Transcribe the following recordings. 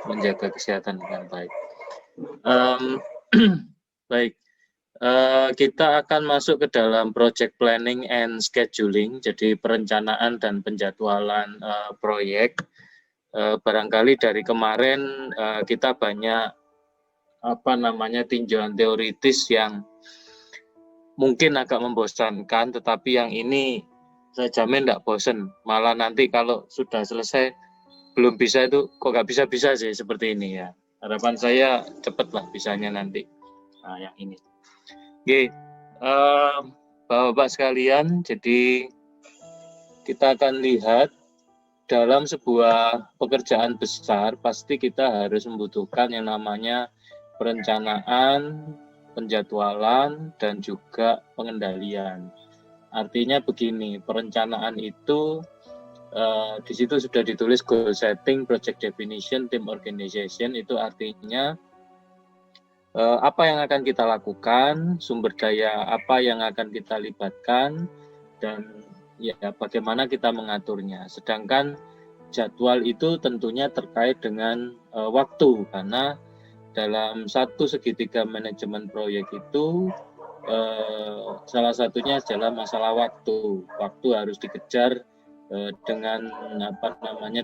menjaga kesehatan dengan baik. Baik, kita akan masuk ke dalam project planning and scheduling, jadi perencanaan dan penjadwalan proyek. Barangkali dari kemarin kita banyak tinjauan teoritis yang mungkin agak membosankan, tetapi yang ini saya jamin tidak bosan. Malah nanti kalau sudah selesai belum bisa itu kok nggak bisa-bisa sih seperti ini ya. Harapan saya cepatlah bisanya nanti. Nah, yang ini. Oke, Bapak-bapak sekalian, jadi kita akan lihat dalam sebuah pekerjaan besar pasti kita harus membutuhkan yang namanya perencanaan, penjadwalan, dan juga pengendalian. Artinya begini, perencanaan itu di situ sudah ditulis goal setting, project definition, team organization, itu artinya apa yang akan kita lakukan, sumber daya apa yang akan kita libatkan, dan ya bagaimana kita mengaturnya. Sedangkan jadwal itu tentunya terkait dengan waktu, karena dalam satu segitiga manajemen proyek itu salah satunya adalah masalah waktu. Waktu harus dikejar dengan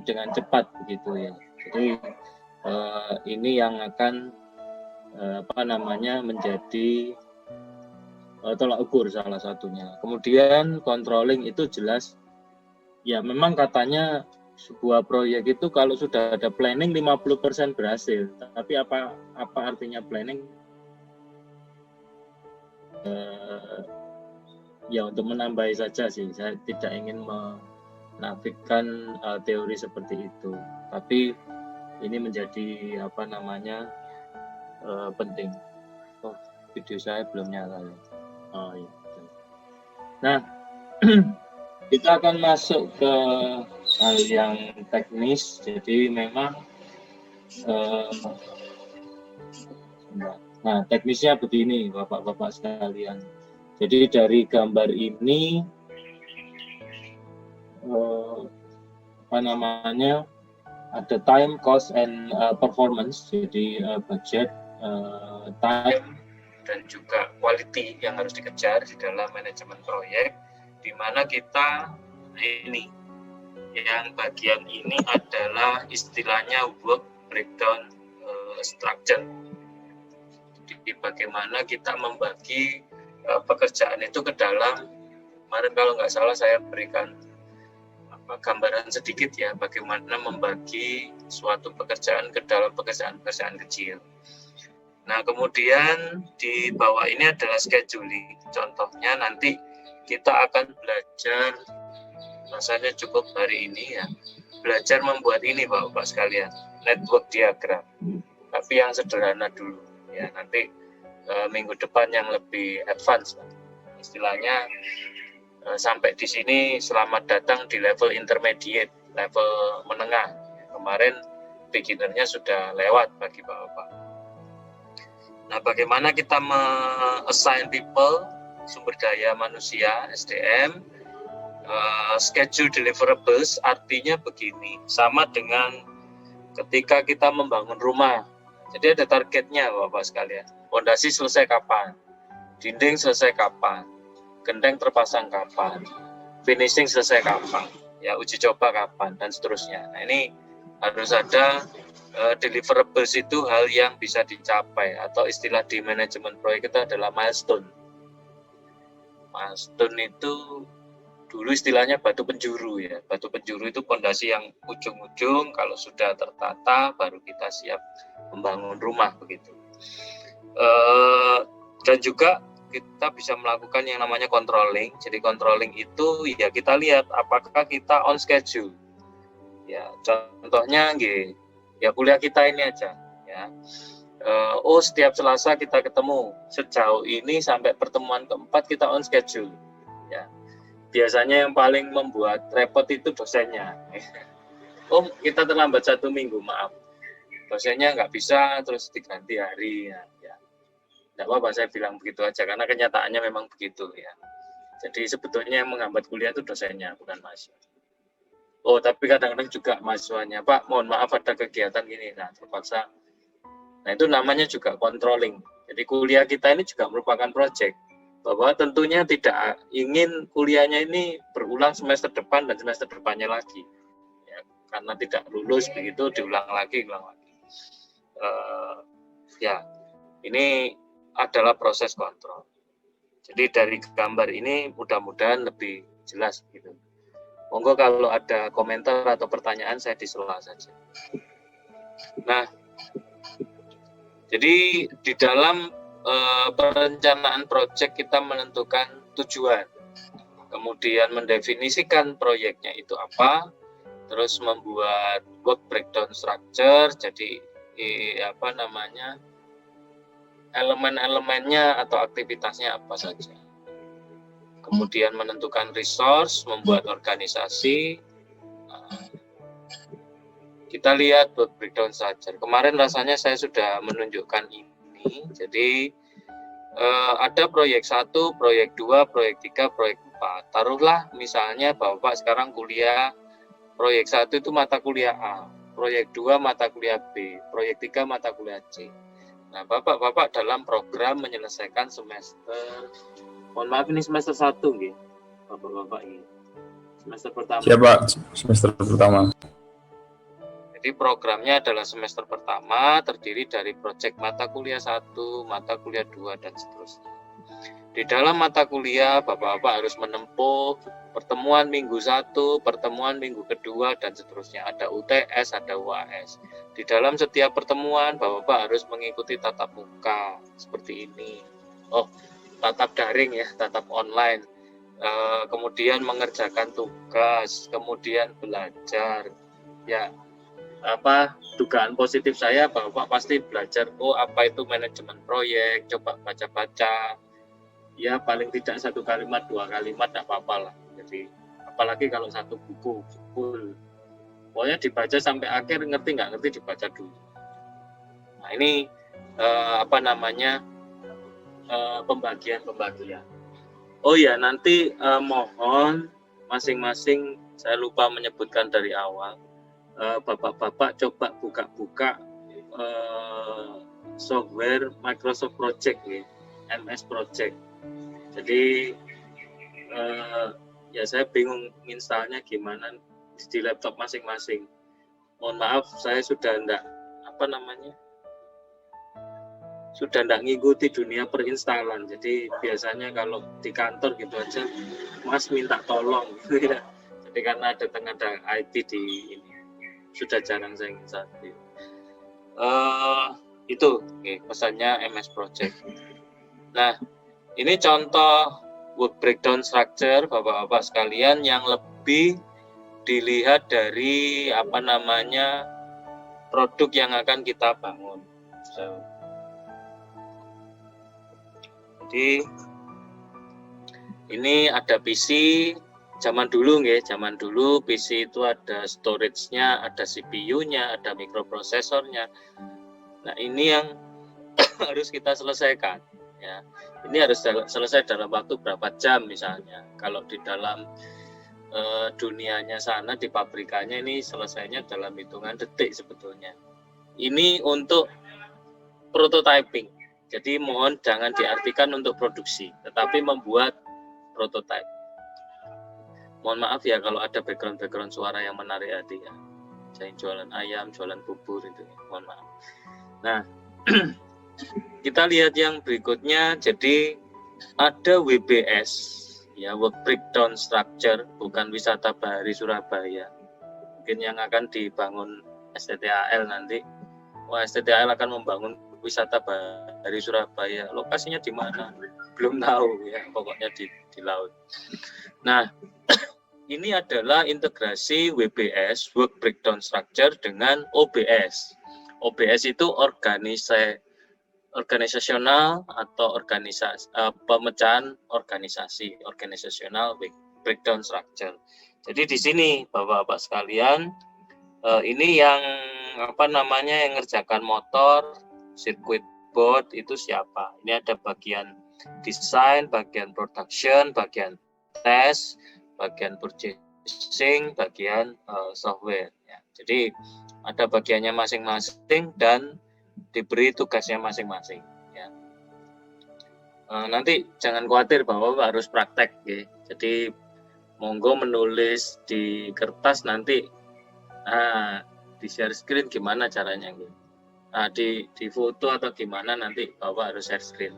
dengan cepat begitu ya. Jadi ini yang akan menjadi tolak ukur salah satunya. Kemudian controlling itu jelas ya, memang katanya sebuah proyek itu kalau sudah ada planning 50% berhasil. Tapi apa artinya planning? Ya untuk menambahi saja sih, saya tidak ingin menafikan teori seperti itu. Tapi ini menjadi penting. Oh, video saya belum nyala ya. Oh iya. Nah, kita akan masuk ke hal yang teknis. Jadi memang teknisnya begini, Bapak-bapak sekalian. Jadi dari gambar ini ada time, cost, and performance. Jadi budget, time, dan juga quality yang harus dikejar di dalam manajemen proyek, di mana kita ini yang bagian ini adalah istilahnya work breakdown structure. Jadi bagaimana kita membagi pekerjaan itu ke dalam, kemarin kalau nggak salah saya berikan gambaran sedikit ya, bagaimana membagi suatu pekerjaan ke dalam pekerjaan-pekerjaan kecil. Nah, kemudian di bawah ini adalah scheduling. Contohnya nanti kita akan belajar, rasanya cukup hari ini ya, belajar membuat ini Bapak sekalian, network diagram. Tapi yang sederhana dulu ya, nanti minggu depan yang lebih advance. Istilahnya sampai di sini selamat datang di level intermediate, level menengah. Kemarin beginnernya sudah lewat bagi Bapak. Nah, bagaimana kita assign people, sumber daya manusia, SDM, schedule deliverables, artinya begini, sama dengan ketika kita membangun rumah. Jadi ada targetnya Bapak sekalian. Fondasi selesai kapan? Dinding selesai kapan? Genteng terpasang kapan? Finishing selesai kapan? Ya, uji coba kapan? Dan seterusnya. Nah, ini harus ada deliverables, itu hal yang bisa dicapai, atau istilah di manajemen proyek itu adalah milestone. Milestone itu dulu istilahnya batu penjuru ya. Batu penjuru itu fondasi yang ujung-ujung, kalau sudah tertata baru kita siap membangun rumah begitu. Dan juga kita bisa melakukan yang namanya controlling. Jadi controlling itu ya kita lihat apakah kita on schedule. Ya, contohnya ya kuliah kita ini aja ya. Setiap Selasa kita ketemu. Sejauh ini sampai pertemuan keempat kita on schedule. Ya. Biasanya yang paling membuat repot itu dosennya. Kita terlambat 1 minggu, maaf. Dosennya nggak bisa, terus diganti hari. Ya. Tidak apa-apa, saya bilang begitu aja, karena kenyataannya memang begitu ya. Jadi sebetulnya yang menghambat kuliah itu dosennya, bukan mahasiswa. Oh, tapi kadang-kadang juga mahasiswanya, Pak, mohon maaf ada kegiatan gini, nah terpaksa. Nah, itu namanya juga controlling. Jadi kuliah kita ini juga merupakan project, bahwa tentunya tidak ingin kuliahnya ini berulang semester depan dan semester depannya lagi. Ya, karena tidak lulus begitu diulang lagi. Ya, ini adalah proses kontrol. Jadi dari gambar ini mudah-mudahan lebih jelas gitu. Monggo kalau ada komentar atau pertanyaan saya di sela saja. Nah, jadi di dalam perencanaan proyek kita menentukan tujuan, kemudian mendefinisikan proyeknya itu apa, terus membuat work breakdown structure, jadi elemen-elemennya atau aktivitasnya apa saja. Kemudian menentukan resource, membuat organisasi. Kita lihat work breakdown structure. Kemarin rasanya saya sudah menunjukkan ini. Jadi ada proyek 1, proyek 2, proyek 3, proyek 4. Taruhlah misalnya Bapak sekarang kuliah proyek 1 itu mata kuliah A, proyek 2 mata kuliah B, proyek 3 mata kuliah C. Nah, Bapak dalam program menyelesaikan semester, mohon maaf ini semester 1 nggih. Bapak-bapak ini. Semester pertama. Siapa semester pertama? Jadi programnya adalah semester pertama, terdiri dari proyek mata kuliah 1, mata kuliah 2 dan seterusnya. Di dalam mata kuliah, Bapak-bapak harus menempuh pertemuan minggu 1, pertemuan minggu kedua, dan seterusnya. Ada UTS, ada UAS. Di dalam setiap pertemuan, Bapak-bapak harus mengikuti tatap muka, seperti ini. Oh, tatap daring ya, tatap online. Kemudian mengerjakan tugas, kemudian belajar. Ya, dugaan positif saya, Bapak pasti belajar, apa itu manajemen proyek, coba baca-baca. Ya paling tidak 1 kalimat 2 kalimat tidak apa-apa lah. Jadi apalagi kalau 1 buku full, pokoknya dibaca sampai akhir, ngerti nggak ngerti dibaca dulu. Nah ini pembagian. Oh ya, nanti mohon masing-masing, saya lupa menyebutkan dari awal, Bapak-bapak coba buka-buka software Microsoft Project ya, MS Project. Jadi ya saya bingung installnya gimana di laptop masing-masing. Mohon maaf, saya sudah sudah ngikuti dunia perinstalan. Jadi biasanya kalau di kantor gitu aja, Mas minta tolong gitu ya. Jadi karena ada IT di ini, sudah jarang saya install. Itu pesannya MS Project. Nah, ini contoh work breakdown structure Bapak-bapak sekalian yang lebih dilihat dari produk yang akan kita bangun. Jadi ini ada PC zaman dulu PC itu ada storage-nya, ada CPU-nya, ada mikroprosesornya. Nah, ini yang harus kita selesaikan ya. Ini harus selesai dalam waktu berapa jam misalnya. Kalau di dalam dunianya sana di pabrikannya ini selesainya dalam hitungan detik sebetulnya. Ini untuk prototyping. Jadi mohon jangan diartikan untuk produksi, tetapi membuat prototype. Mohon maaf ya kalau ada background suara yang menarik hati ya. Saya jualan ayam, jualan bubur itu ya. Mohon maaf. Nah, kita lihat yang berikutnya. Jadi ada WBS ya, work breakdown structure, bukan wisata bahari Surabaya. Mungkin yang akan dibangun STTAL nanti. STTAL akan membangun wisata bahari Surabaya. Lokasinya di mana? Belum tahu ya, pokoknya di laut. Nah, ini adalah integrasi WBS, work breakdown structure, dengan OBS. OBS itu organisasional atau pemecahan organisasi, organizational breakdown structure. Jadi di sini Bapak-bapak sekalian, ini yang yang ngerjakan motor, circuit board itu siapa? Ini ada bagian desain, bagian production, bagian test, bagian purchasing, bagian software. Ya. Jadi ada bagiannya masing-masing dan diberi tugasnya masing-masing. Ya. Nanti jangan khawatir bahwa harus praktek. Ya. Jadi monggo menulis di kertas nanti di share screen gimana caranya. Di foto atau gimana nanti Bapak harus share screen.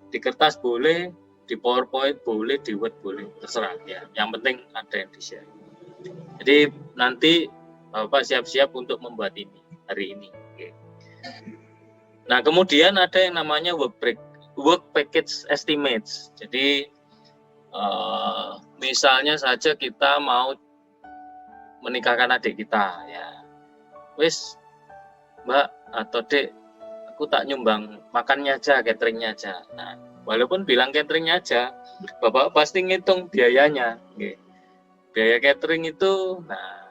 Di kertas boleh, di PowerPoint boleh, di Word boleh, terserah ya. Yang penting ada yang di-share. Jadi nanti Bapak siap-siap untuk membuat ini hari ini. Oke. Nah, kemudian ada yang namanya work package estimates. Jadi misalnya saja kita mau menikahkan adik kita ya. Wis Mbak atau Dek, aku tak nyumbang makannya aja, cateringnya aja. Nah, walaupun bilang cateringnya aja, Bapak pasti ngitung biayanya. Okay. Biaya catering itu, nah,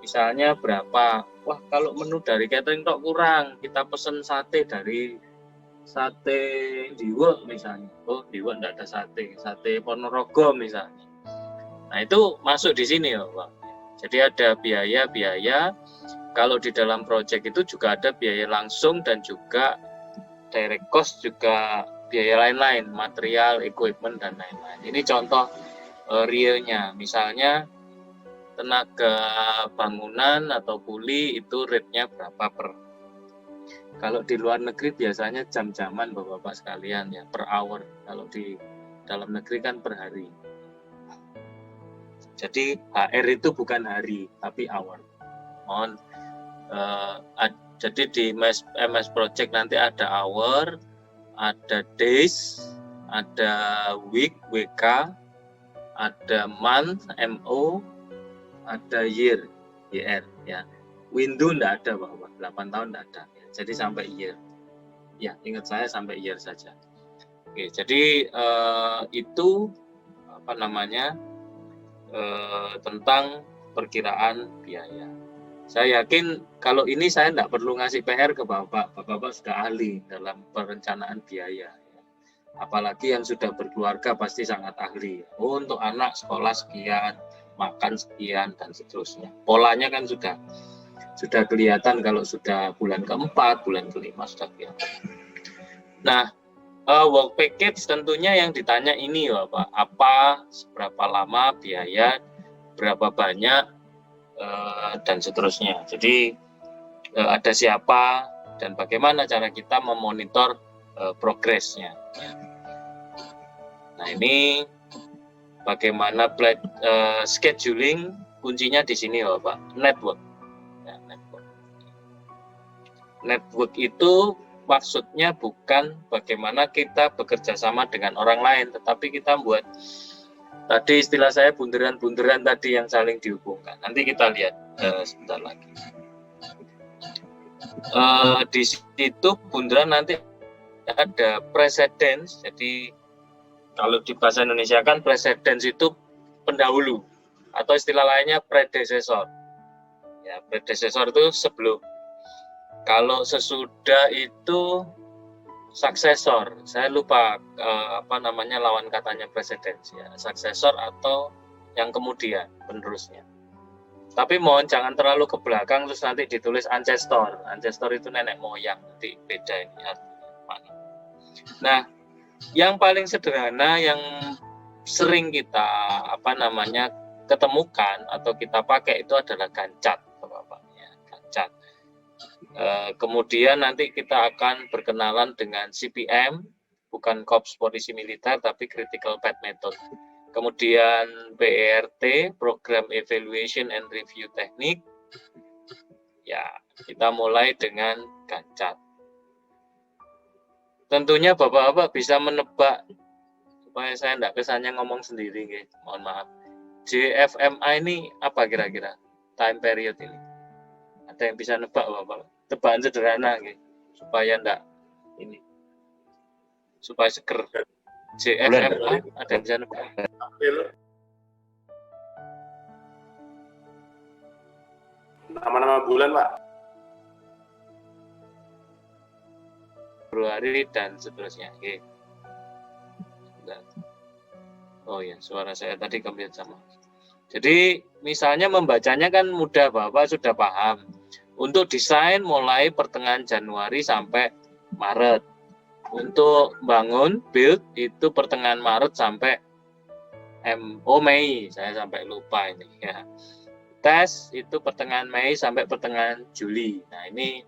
misalnya berapa? Wah, kalau menu dari catering tok kurang, kita pesen sate dari sate Diwe misalnya. Oh, Diwe enggak ada sate Ponorogo misalnya. Nah, itu masuk di sini ya, Pak. Jadi ada biaya-biaya. Kalau di dalam proyek itu juga ada biaya langsung dan juga direct cost, juga biaya lain-lain, material, equipment, dan lain-lain. Ini contoh realnya. Misalnya tenaga bangunan atau kuli itu rate-nya berapa per. Kalau di luar negeri biasanya jam-jaman Bapak-Bapak sekalian ya, per hour. Kalau di dalam negeri kan per hari. Jadi HR itu bukan hari, tapi hour. Jadi di MS Project nanti ada hour, ada days, ada week, WK, ada month, MO, ada year, YR. Ya. Window enggak ada, Bapak. 8 tahun enggak ada. Ya. Jadi sampai year. Ya, ingat saya sampai year saja. Oke, jadi itu apa namanya tentang perkiraan biaya. Saya yakin kalau ini saya tidak perlu ngasih PR ke Bapak. Bapak sudah ahli dalam perencanaan biaya. Apalagi yang sudah berkeluarga pasti sangat ahli. Oh, untuk anak sekolah sekian, makan sekian, dan seterusnya. Polanya kan sudah kelihatan kalau sudah bulan keempat, bulan kelima sudah kelihatan. Nah, work package tentunya yang ditanya ini ya Pak. Apa, seberapa lama biaya, berapa banyak, dan seterusnya. Jadi ada siapa dan bagaimana cara kita memonitor progresnya. Nah ini bagaimana scheduling, kuncinya di sini ya Pak, network. Ya, network itu maksudnya bukan bagaimana kita bekerja sama dengan orang lain, tetapi kita buat tadi istilah saya bunderan-bunderan tadi yang saling dihubungkan. Nanti kita lihat sebentar lagi. Di situ bunderan nanti ada precedence. Jadi kalau di bahasa Indonesia kan precedence itu pendahulu atau istilah lainnya predecessor. Ya, predecessor itu sebelum. Kalau sesudah itu successor, saya lupa lawan katanya precedence ya, successor atau yang kemudian penerusnya. Tapi mohon jangan terlalu ke belakang terus nanti ditulis ancestor. Ancestor itu nenek moyang, nanti beda ini artinya. Nah, yang paling sederhana yang sering kita ketemukan atau kita pakai itu adalah Gantt chart, Bapak ya, Gantt chart. Kemudian nanti kita akan berkenalan dengan CPM, bukan Korps Polisi Militer, tapi Critical Path Method. Kemudian PERT, Program Evaluation and Review Technique. Ya, kita mulai dengan Gantt chart. Tentunya Bapak-Bapak bisa menebak, supaya saya tidak kesannya ngomong sendiri, gitu. Mohon maaf. JFMA ini apa kira-kira time period ini? Ada yang bisa nebak Bapak? Tebakan sederhana gitu, supaya enggak ini, supaya seger. JFMA ada yang bisa nebak? Nama-nama bulan Pak? Februari dan seterusnya. Oke. Oh ya, suara saya tadi kemudian sama. Jadi misalnya membacanya kan mudah, Bapak sudah paham. Untuk desain mulai pertengahan Januari sampai Maret. Untuk bangun, build itu pertengahan Maret sampai Mei, saya sampai lupa ini ya. Tes itu pertengahan Mei sampai pertengahan Juli. Nah ini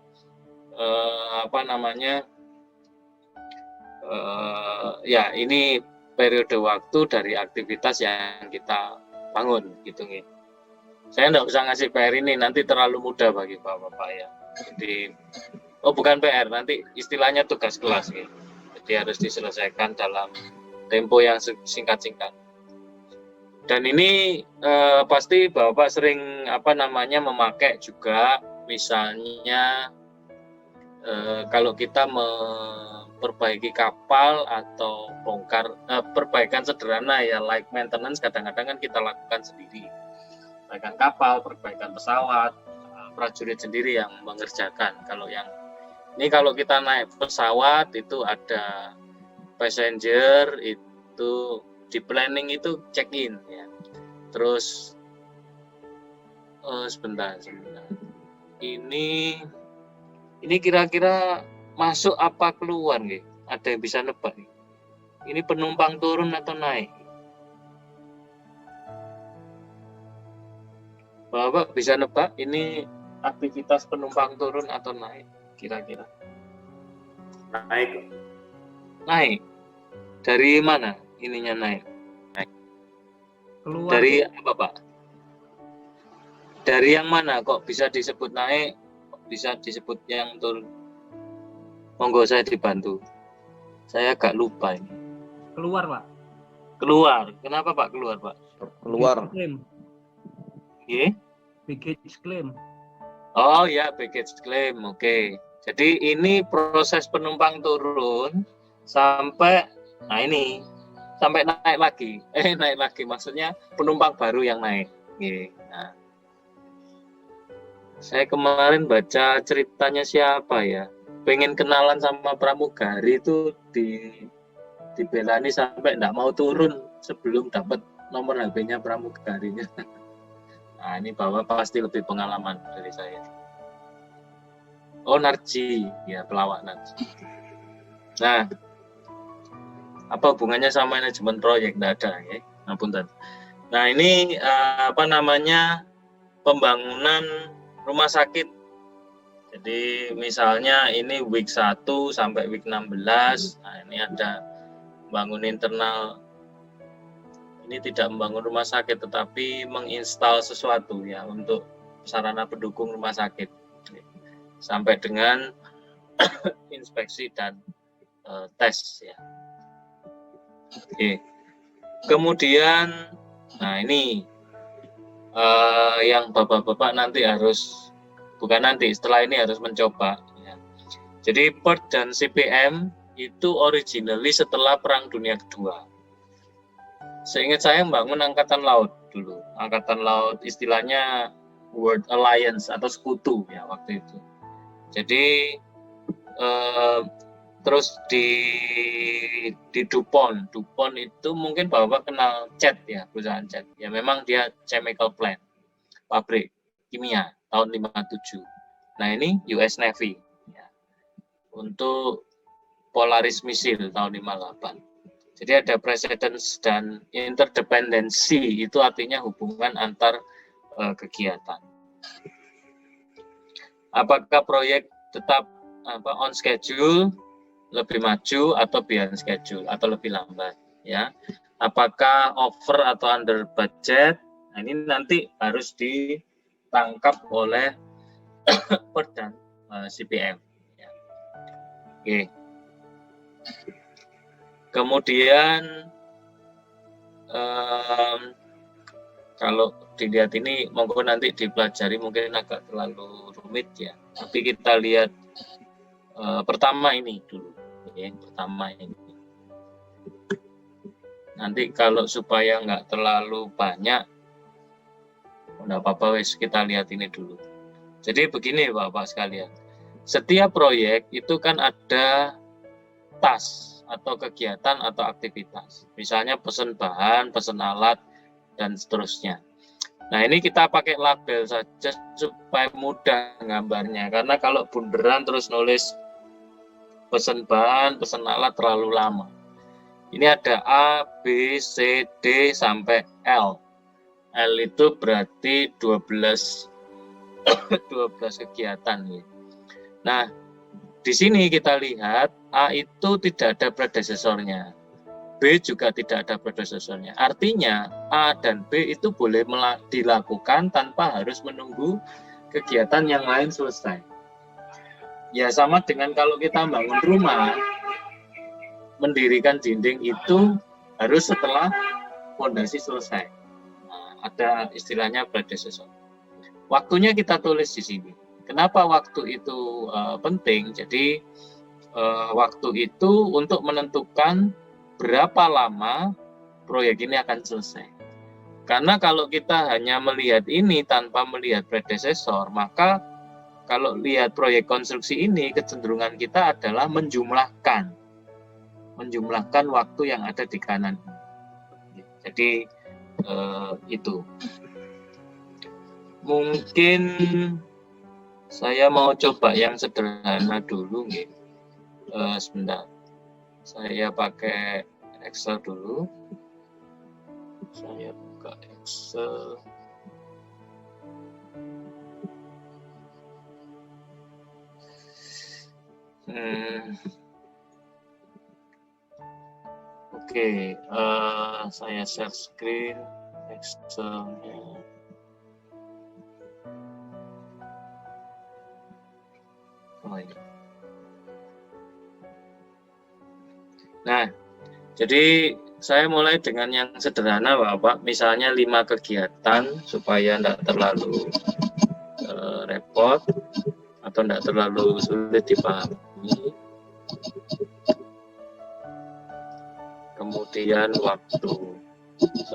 ya ini periode waktu dari aktivitas yang kita bangun gitu nih. Saya nggak usah ngasih PR ini, nanti terlalu mudah bagi Bapak-Bapak ya. Jadi bukan PR, nanti istilahnya tugas kelas gitu. Jadi harus diselesaikan dalam tempo yang singkat-singkat. Dan ini pasti Bapak sering memakai juga, misalnya kalau kita memperbaiki kapal atau bongkar perbaikan sederhana ya, like maintenance, kadang-kadang kan kita lakukan sendiri. Perbaikan kapal, perbaikan pesawat, prajurit sendiri yang mengerjakan. Kalau kita naik pesawat itu ada passenger, itu di planning itu check in ya. Terus sebentar. Ini kira-kira masuk apa keluar nih? Ada yang bisa nebak nih? Ini penumpang turun atau naik? Bapak bisa nebak ini aktivitas penumpang turun atau naik kira-kira? Naik. Naik. Dari mana ininya naik? Keluar. Dari apa, Pak? Dari yang mana kok bisa disebut naik, kok bisa disebut yang turun? Monggo saya dibantu. Saya agak lupa ini. Keluar, Pak. Keluar. Kenapa, Pak, keluar, Pak? Keluar. Yeah? Baggage claim. Oh ya, baggage claim. Oke. Jadi ini proses penumpang turun sampai sampai naik lagi. Naik lagi maksudnya penumpang baru yang naik. Nah. Saya kemarin baca ceritanya siapa ya? Pengen kenalan sama pramugari itu dibelani sampai enggak mau turun sebelum dapat nomor HP-nya pramugarinya. Nah, ini Bapak pasti lebih pengalaman dari saya. Oh, Narji, ya pelawak Narji. Nah, apa hubungannya sama manajemen proyek? Nggak ada, ya. Ngapunten. Nah, ini pembangunan rumah sakit. Jadi misalnya ini week 1 sampai week 16. Nah, ini ada bangun internal. Ini tidak membangun rumah sakit tetapi menginstal sesuatu ya untuk sarana pendukung rumah sakit. Sampai dengan inspeksi dan tes ya. Oke. Kemudian ini yang Bapak-bapak nanti setelah ini harus mencoba ya. Jadi PERT dan CPM itu originally setelah Perang Dunia Kedua. Seingat saya membangun Angkatan Laut dulu. Angkatan Laut istilahnya World Alliance atau sekutu ya waktu itu. Jadi terus di DuPont itu mungkin Bapak kenal CHED ya, perusahaan CHED. Ya memang dia chemical plant, pabrik kimia tahun 57. Nah ini US Navy ya, untuk Polaris Missile tahun 58. Jadi ada precedence dan interdependency, itu artinya hubungan antar kegiatan. Apakah proyek tetap on schedule, lebih maju atau behind schedule atau lebih lambat ya? Apakah over atau under budget? Nah, ini nanti harus ditangkap oleh PERT dan CPM ya. Oke. Kemudian kalau dilihat ini monggo nanti dipelajari, mungkin agak terlalu rumit ya. Tapi kita lihat pertama ini dulu. Ya, pertama ini. Nanti kalau supaya nggak terlalu banyak, nggak apa-apa wes kita lihat ini dulu. Jadi begini Bapak sekalian, setiap proyek itu kan ada task atau kegiatan atau aktivitas. Misalnya pesen bahan, pesen alat, dan seterusnya. Nah, ini kita pakai label saja supaya mudah gambarnya. Karena kalau bunderan terus nulis pesan bahan, pesan alat terlalu lama. Ini ada A, B, C, D, sampai L. L itu berarti 12 kegiatan. Nah, di sini kita lihat A itu tidak ada predecesornya. B juga tidak ada predecesornya. Artinya A dan B itu boleh dilakukan tanpa harus menunggu kegiatan yang lain selesai. Ya sama dengan kalau kita bangun rumah, mendirikan dinding itu harus setelah fondasi selesai. Nah, ada istilahnya predecessor. Waktunya kita tulis di sini. Kenapa waktu itu penting? Jadi waktu itu untuk menentukan berapa lama proyek ini akan selesai. Karena kalau kita hanya melihat ini tanpa melihat predecessor, maka kalau lihat proyek konstruksi ini, kecenderungan kita adalah menjumlahkan waktu yang ada di kanan. Jadi itu. Mungkin saya mau coba yang sederhana dulu, sebentar. Saya pakai Excel dulu. Saya buka Excel. Oke, saya share screen Excel-nya. Oh, ini. Nah, jadi saya mulai dengan yang sederhana, Bapak. Misalnya 5 kegiatan supaya tidak terlalu repot atau tidak terlalu sulit dipahami. Kemudian waktu.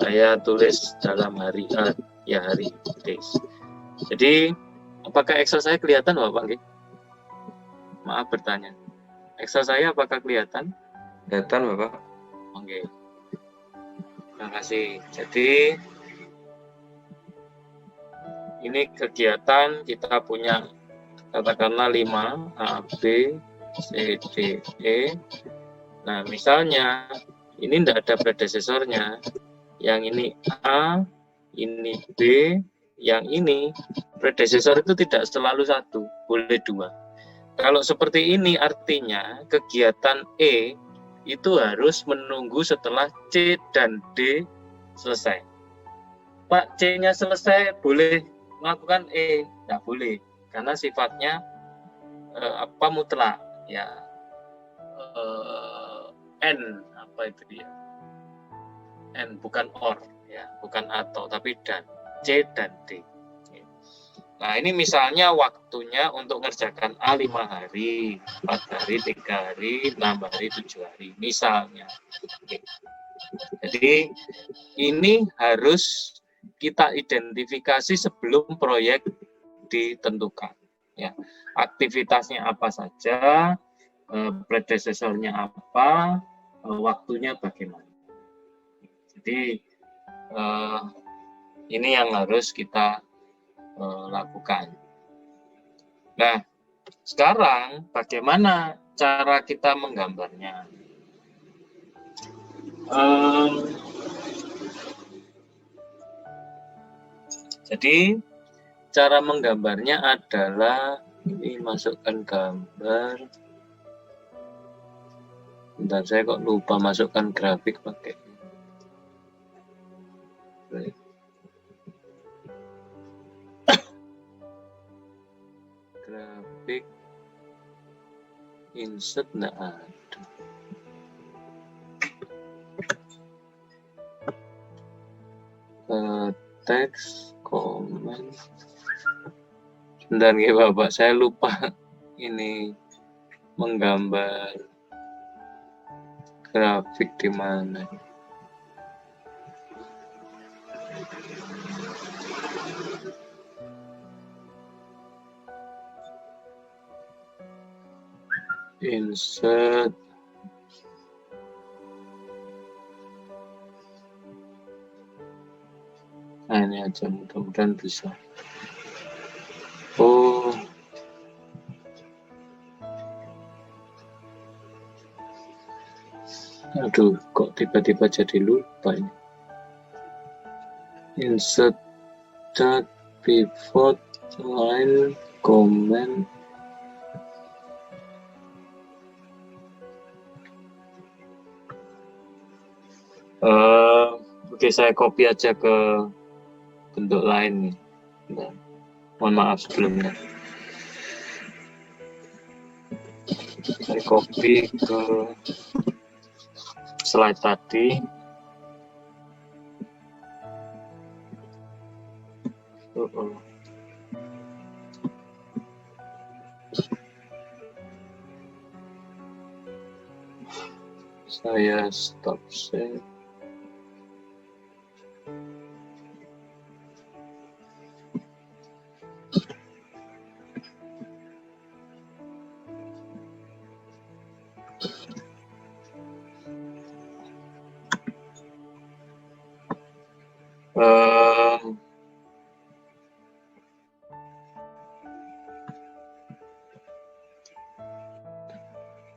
Saya tulis dalam hari A, ya hari days. Jadi, apakah Excel saya kelihatan, Bapak? Maaf bertanya. Excel saya apakah kelihatan? Kelihatan, Bapak. Oke. Terima kasih. Jadi ini kegiatan kita punya katakanlah 5 A, B, C, D, E. Nah, misalnya ini tidak ada predecesornya. Yang ini A, ini B, yang ini predecesor itu tidak selalu 1, boleh 2. Kalau seperti ini artinya kegiatan E itu harus menunggu setelah C dan D selesai. Pak, C-nya selesai, boleh melakukan E? Tidak boleh, karena sifatnya mutlak, ya. N, apa itu dia? N, bukan or, ya, bukan atau, tapi dan. C dan D. Nah, ini misalnya waktunya untuk mengerjakan A 5 hari, 4 hari, 3 hari, 6 hari, 7 hari, misalnya. Jadi, ini harus kita identifikasi sebelum proyek ditentukan. Ya, aktivitasnya apa saja, predecesornya apa, waktunya bagaimana. Jadi, ini yang harus kita lakukan. Nah, sekarang bagaimana cara kita menggambarnya? Jadi, cara menggambarnya adalah ini masukkan gambar. Bentar, saya kok lupa masukkan grafik pakai. Grafik insert nggak ada. Teks komen. Sebentar nih Bapak, saya lupa ini menggambar grafik di mana. Insert. Nah, ini aja, mudah-mudahan bisa. Oh, aduh, kok tiba-tiba jadi lupa ini. Insert that pivot line comment. Oke, saya copy aja ke bentuk lain nih. Nah, mohon maaf sebelumnya. Saya copy ke slide tadi. Saya stop share.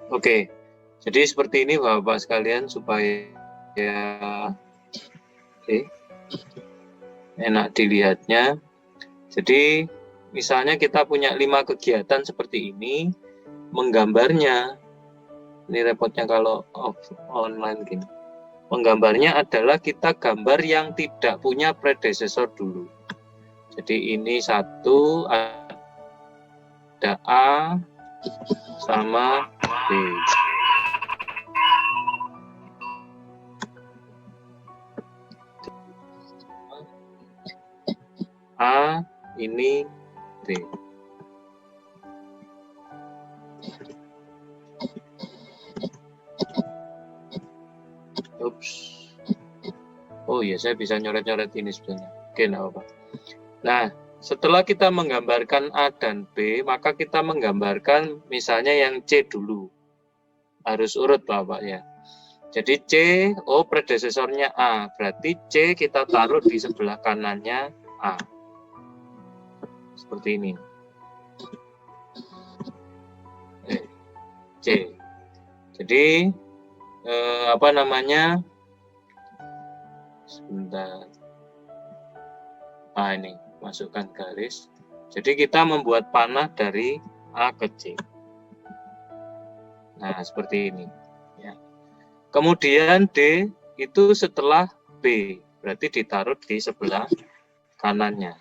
Oke, jadi seperti ini Bapak sekalian supaya enak dilihatnya. Jadi misalnya kita punya 5 kegiatan seperti ini, menggambarnya, ini repotnya kalau online gini. Menggambarnya adalah kita gambar yang tidak punya predecessor dulu. Jadi ini satu, ada A sama B. A ini B. Ups. Oh iya, saya bisa nyoret-nyoret ini sebenarnya. Oke, enggak apa-apa. Nah, setelah kita menggambarkan A dan B, maka kita menggambarkan misalnya yang C dulu. Harus urut Bapak ya. Jadi C, predecessornya A. Berarti C kita taruh di sebelah kanannya A. Seperti ini. C. Jadi, sebentar. Ini masukkan garis. Jadi kita membuat panah dari A ke C. Nah, seperti ini. Ya. Kemudian D itu setelah B, berarti ditaruh di sebelah kanannya.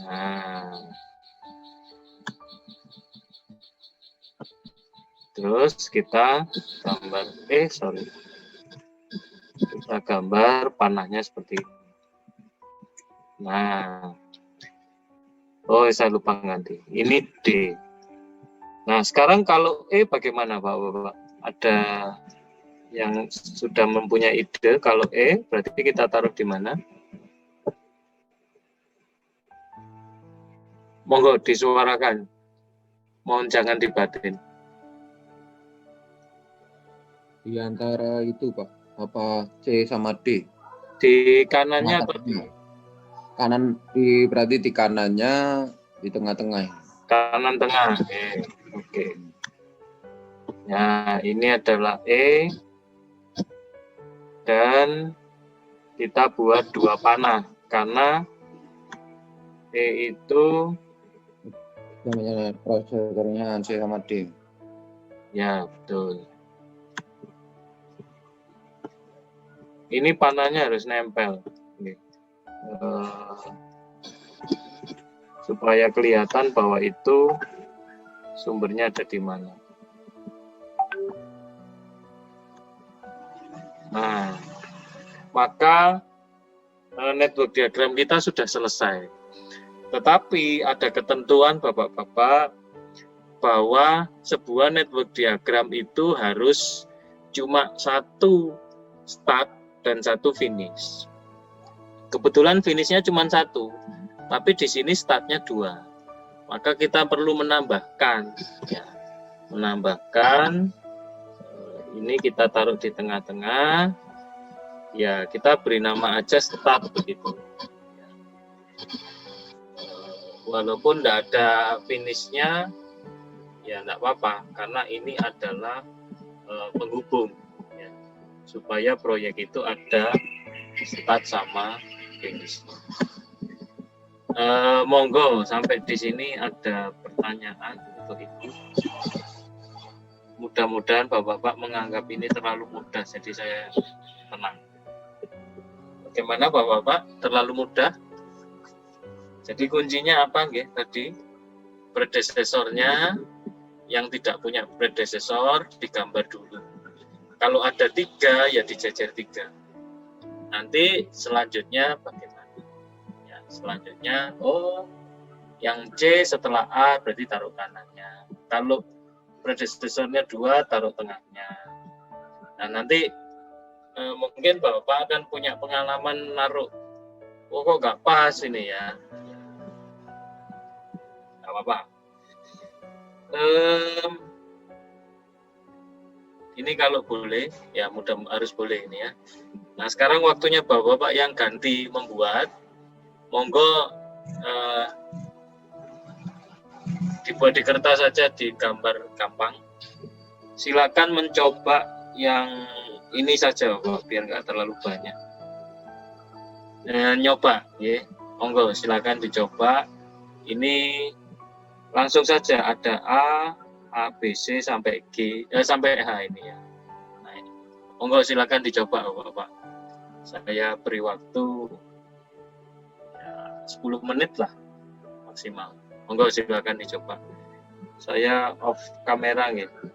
Nah, terus kita gambar, kita gambar panahnya seperti ini. Nah, saya lupa ganti. Ini D. Nah, sekarang kalau E bagaimana Bapak? Ada yang sudah mempunyai ide kalau E, berarti kita taruh di mana? Monggo disuarakan. Mohon jangan dibatin. Di antara itu Pak, apa C sama D? Di kanannya atau di kanan? Berarti di kanannya, di tengah-tengah. Kanan tengah. Oke. Nah, ini adalah E dan kita buat 2 panah karena E itu namanya prosesornya C sama D. Ya, betul. Ini panahnya harus nempel. Supaya kelihatan bahwa itu sumbernya ada di mana. Nah, maka network diagram kita sudah selesai. Tetapi ada ketentuan Bapak-Bapak bahwa sebuah network diagram itu harus cuma 1 start dan 1 finish. Kebetulan finishnya cuma 1, tapi di sini startnya 2. Maka kita perlu menambahkan, ini kita taruh di tengah-tengah, Ya, kita beri nama aja start begitu. Walaupun tidak ada finishnya, ya tidak apa-apa, karena ini adalah penghubung, ya, supaya proyek itu ada start sama finish. Monggo, sampai di sini ada pertanyaan untuk Ibu. Mudah-mudahan Bapak-Bapak menganggap ini terlalu mudah, jadi saya tenang. Bagaimana Bapak-Bapak? Terlalu mudah? Jadi kuncinya apa nggih tadi? Predesesornya yang tidak punya predesesor digambar dulu. Kalau ada 3 ya dijejer 3. Nanti selanjutnya bagaimana? Ya, selanjutnya yang C setelah A berarti taruh kanannya. Kalau predesesornya 2 taruh tengahnya. Nah, nanti mungkin Bapak akan punya pengalaman naruh kok nggak pas ini ya. Nggak apa-apa. Ini kalau boleh, ya mudah harus boleh ini ya. Nah, sekarang waktunya Bapak-Bapak yang ganti membuat. Monggo dibuat di kertas saja, di gambar gampang. Silakan mencoba yang ini saja, Bapak, biar nggak terlalu banyak. Nyoba, ya. Monggo silakan dicoba. Ini langsung saja ada A, B, C sampai G, sampai H ini ya. Nah, ini. Monggo silakan dicoba, Bapak. Saya beri waktu ya, 10 menit lah maksimal. Monggo silakan dicoba. Saya off kamera gitu.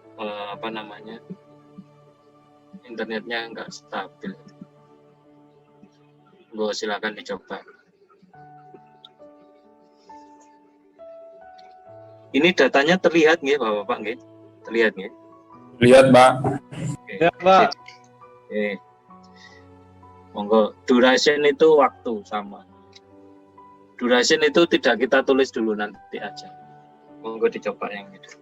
Internetnya nggak stabil. Monggo silakan dicoba. Ini datanya terlihat nggih, Bapak nggih? Terlihat nggih? Lihat, Pak. Ya, Pak. Oke. Monggo, duration itu waktu sama. Duration itu tidak kita tulis dulu, nanti aja. Monggo dicoba yang itu.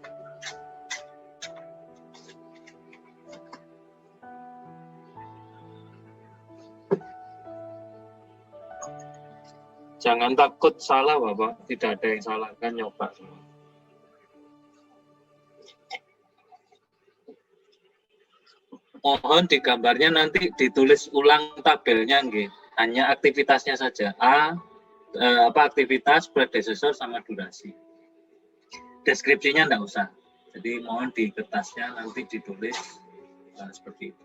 Jangan takut salah, Bapak. Tidak ada yang salah, kan nyoba semua. Mohon di gambarnya nanti ditulis ulang tabelnya, nggih. Hanya aktivitasnya saja. Aktivitas, predecessor, sama durasi. Deskripsinya enggak usah. Jadi mohon di kertasnya nanti ditulis seperti itu.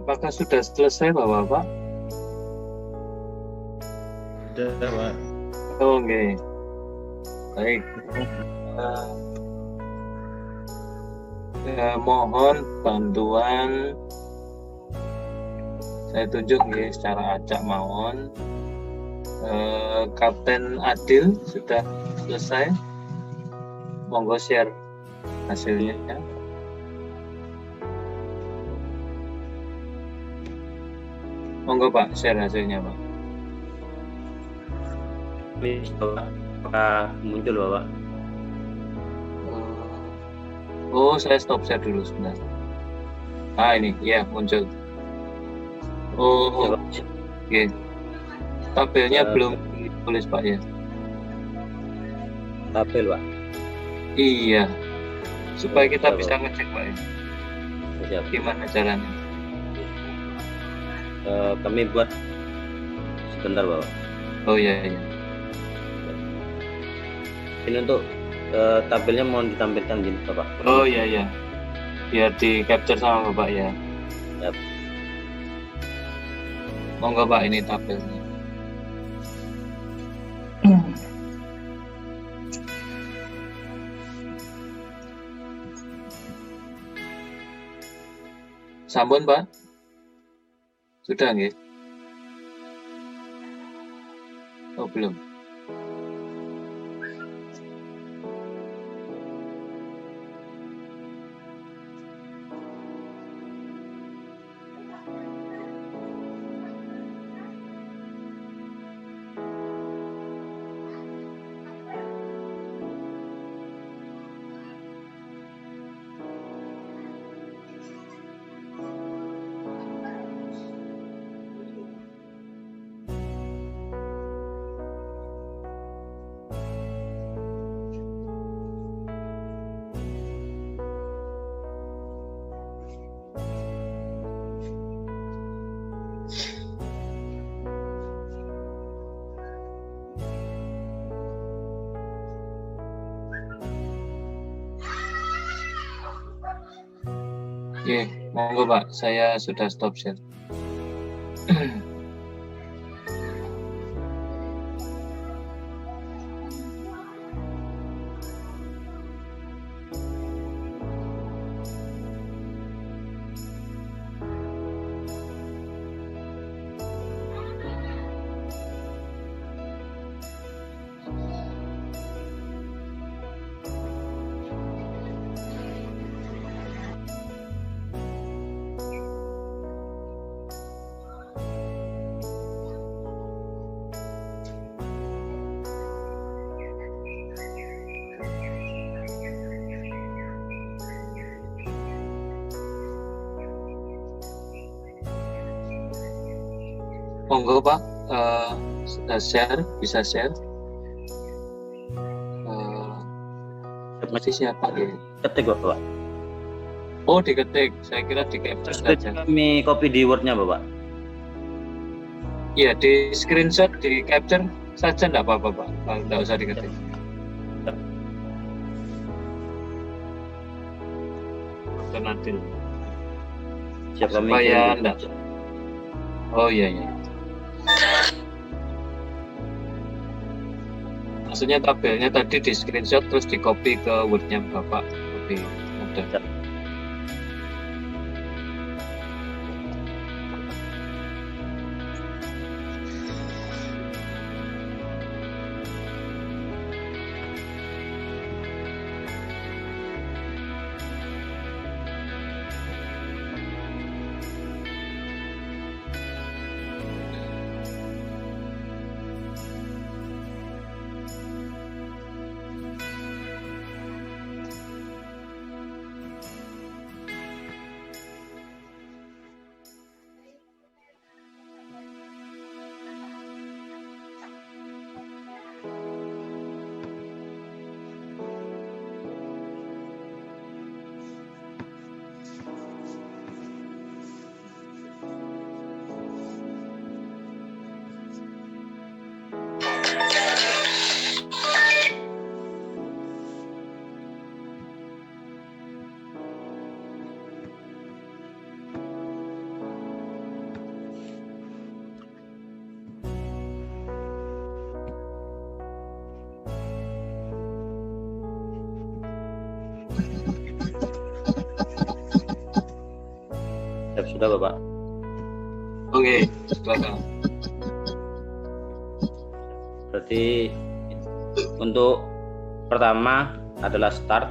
Apakah sudah selesai Bapak-Bapak? Sudah, Pak. Oke. Baik. Mohon bantuan. Saya tunjuk ya secara acak mawon. Kapten Adil sudah selesai. Monggo share hasilnya. Monggo Pak, share hasilnya Pak. Ini Bapak, apakah muncul Bapak? Oh, saya stop share dulu sebentar. Ah ini, ya muncul. Oh, oke. Tabelnya belum ditulis Pak ya? Tabel Pak. Iya. Supaya kita Siap, bisa Pak. ngecek Pak ya. Siap. Gimana caranya? Kami buat sebentar Bapak. Oh iya. Ini untuk tabelnya mohon ditampilkan gini Bapak. Oh iya. Biar di capture sama Bapak ya. Yap. Monggo Pak, ini tabelnya. Sampun Pak? Sudah nggih? Oh belum. Oke, monggo Pak, saya sudah stop share. Monggo Pak, share, bisa share. Masih siapa ini? Ketik Bapak. Oh, diketik. Saya kira di capture saja. Kami copy di Word-nya Bapak. Iya, di screenshot, di capture saja enggak apa-apa Pak. Enggak usah diketik. Alternatif. Siap kami. Supaya enggak. Oh iya. Maksudnya tabelnya tadi di screenshot terus di copy ke Word-nya Bapak lebih mudah. Sudah Bapak. Oke, silakan. Berarti untuk pertama adalah start,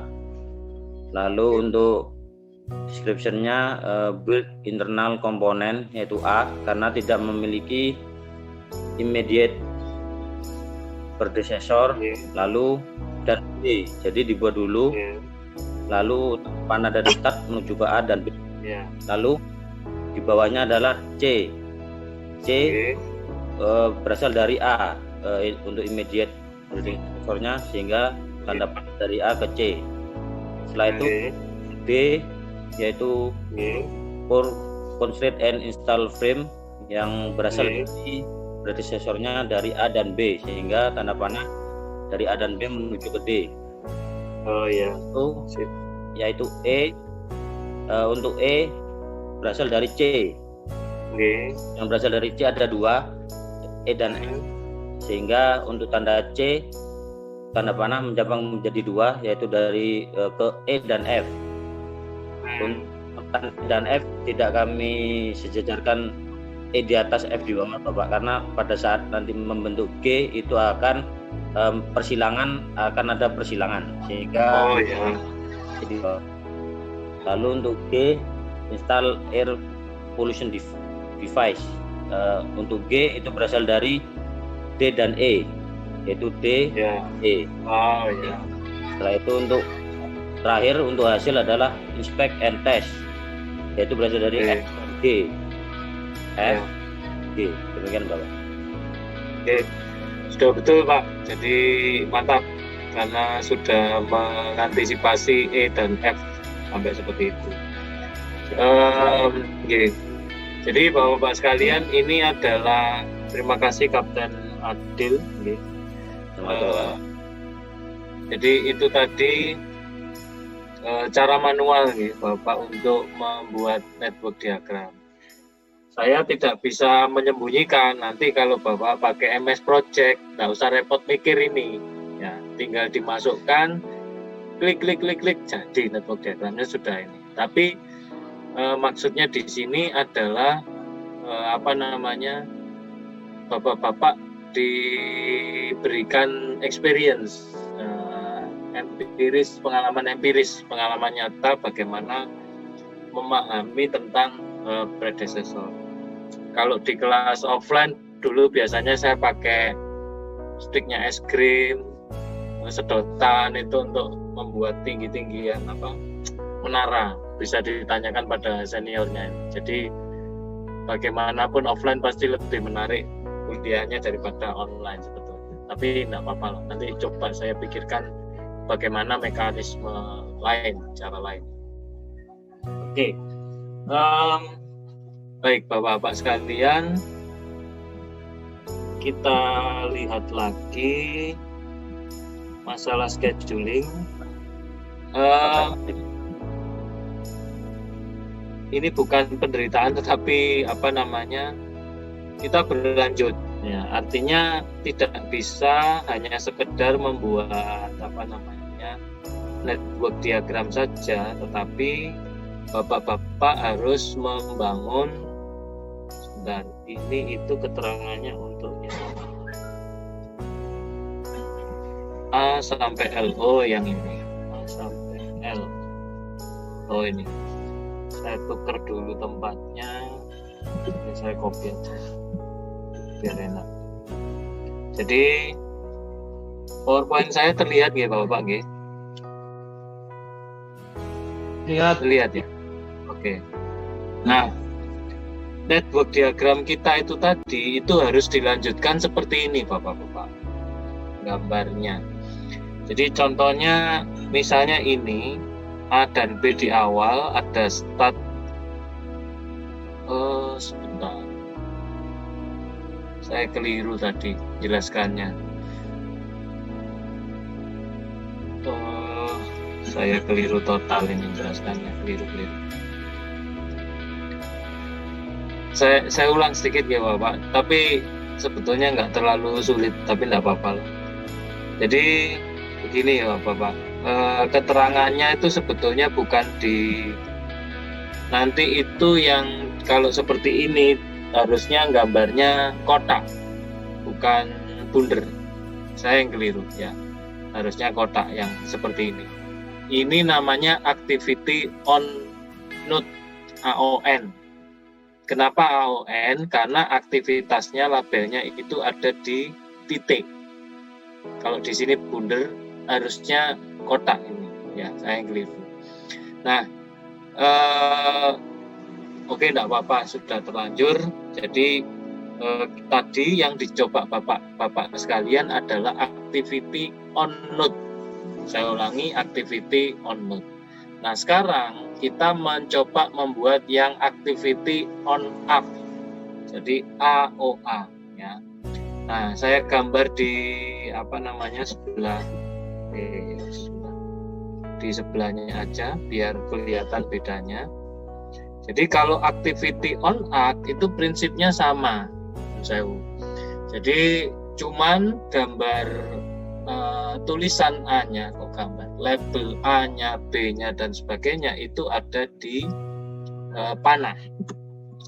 lalu untuk description-nya build internal component yaitu A karena tidak memiliki immediate predecessor, lalu dan B jadi dibuat dulu, lalu panah dari start menuju ke A dan B, lalu di bawahnya adalah C berasal dari A untuk immediate predecessor-nya sehingga tanda panah dari A ke C. Setelah itu D yaitu for constraint and install frame yang berasal dari predecessor-nya dari A dan B sehingga tanda panah dari A dan B menuju ke D. Itu yaitu E. Untuk E berasal dari C. Yang berasal dari C ada dua, E dan F, sehingga untuk tanda C tanda panah menjabang menjadi dua yaitu dari ke E dan F. Untuk tanda dan F tidak kami sejajarkan E di atas F di bawah Bapak karena pada saat nanti membentuk G itu akan akan ada persilangan sehingga jadi lalu untuk G install air pollution device. Untuk G itu berasal dari D dan E yaitu D, E. Setelah itu untuk terakhir untuk hasil adalah inspect and test yaitu berasal dari F dan G. F, G. Demikian Bapak. Oke, sudah betul Pak. Jadi mantap karena sudah mengantisipasi E dan F sampai seperti itu. Jadi Bapak-Bapak sekalian, ini adalah terima kasih Kapten Adil. Jadi itu tadi cara manual nih Bapak untuk membuat network diagram. Saya tidak bisa menyembunyikan, nanti kalau Bapak pakai MS Project, nggak usah repot mikir ini. Ya, tinggal dimasukkan, klik, jadi network diagramnya sudah ini. Tapi maksudnya di sini adalah Bapak-bapak diberikan experience, pengalaman nyata bagaimana memahami tentang predecessor. Kalau di kelas offline dulu biasanya saya pakai sticknya es krim, sedotan itu untuk membuat tinggi-tinggian menara, bisa ditanyakan pada seniornya. Jadi bagaimanapun offline pasti lebih menarik kuliahnya daripada online sebetulnya. Tapi tidak apa-apa lah. Nanti coba saya pikirkan bagaimana mekanisme lain, cara lain. Oke. Baik Bapak-bapak sekalian, kita lihat lagi masalah scheduling. Ini bukan penderitaan tetapi kita berlanjut ya, artinya tidak bisa hanya sekedar membuat network diagram saja, tetapi Bapak-bapak harus membangun itu keterangannya untuknya A sampai LO yang ini, A sampai L. Oh ini saya tukar dulu tempatnya, saya copy aja biar enak. Jadi PowerPoint saya terlihat nggih Bapak nggih? Lihat ya. Oke. Nah, network diagram kita itu tadi itu harus dilanjutkan seperti ini Bapak-bapak. Gambarnya. Jadi contohnya misalnya ini A dan B di awal, ada start. Sebentar. Saya keliru tadi jelaskannya. Saya keliru total ini jelaskannya, keliru. Saya ulang sedikit ya Bapak, tapi sebetulnya nggak terlalu sulit, tapi nggak apa-apa. Jadi begini ya Bapak, keterangannya itu sebetulnya bukan di nanti itu yang kalau seperti ini harusnya gambarnya kotak, bukan bundar. Saya yang keliru ya, harusnya kotak yang seperti ini. Ini namanya activity on node, AON. Kenapa AON? Karena aktivitasnya labelnya itu ada di titik. Kalau di sini bundar, harusnya kotak ini. Ya, saya yang keliru. Nah, oke, enggak apa-apa, sudah terlanjur. Jadi tadi yang dicoba Bapak sekalian adalah activity on node. Saya ulangi, activity on node. Nah, sekarang kita mencoba membuat yang activity on up. Jadi AOA ya. Nah, saya gambar di sebelah di sebelahnya aja biar kelihatan bedanya. Jadi kalau activity on up itu prinsipnya sama. Jadi cuman gambar tulisan A-nya, label A-nya, B-nya dan sebagainya itu ada di panah.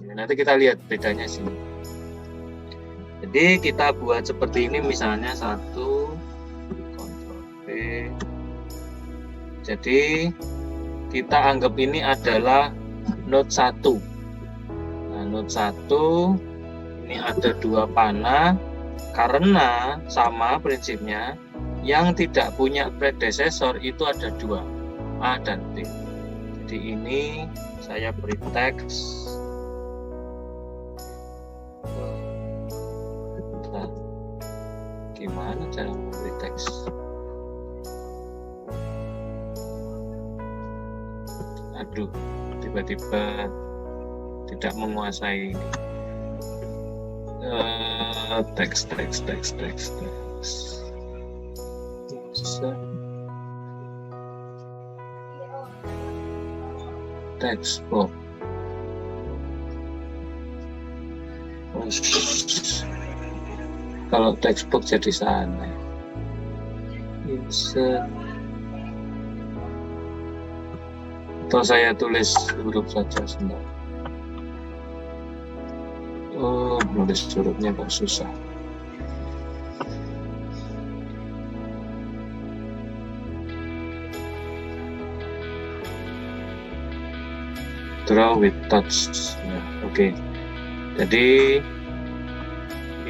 Nanti kita lihat bedanya sini. Jadi kita buat seperti ini, misalnya 1, Ctrl V. Jadi kita anggap ini adalah node 1. Nah, node 1 ini ada 2 panah karena sama prinsipnya. Yang tidak punya predecessor itu ada 2, A dan B. Jadi ini saya beri teks. Gimana cara memberi teks? Aduh, tiba-tiba tidak menguasai ini. Teks. textbook. Kalau textbook jadi sana. Insert. Atau saya tulis huruf saja sebentar. Oh, nulis hurufnya kok susah. Draw with touch. Ya, oke. Jadi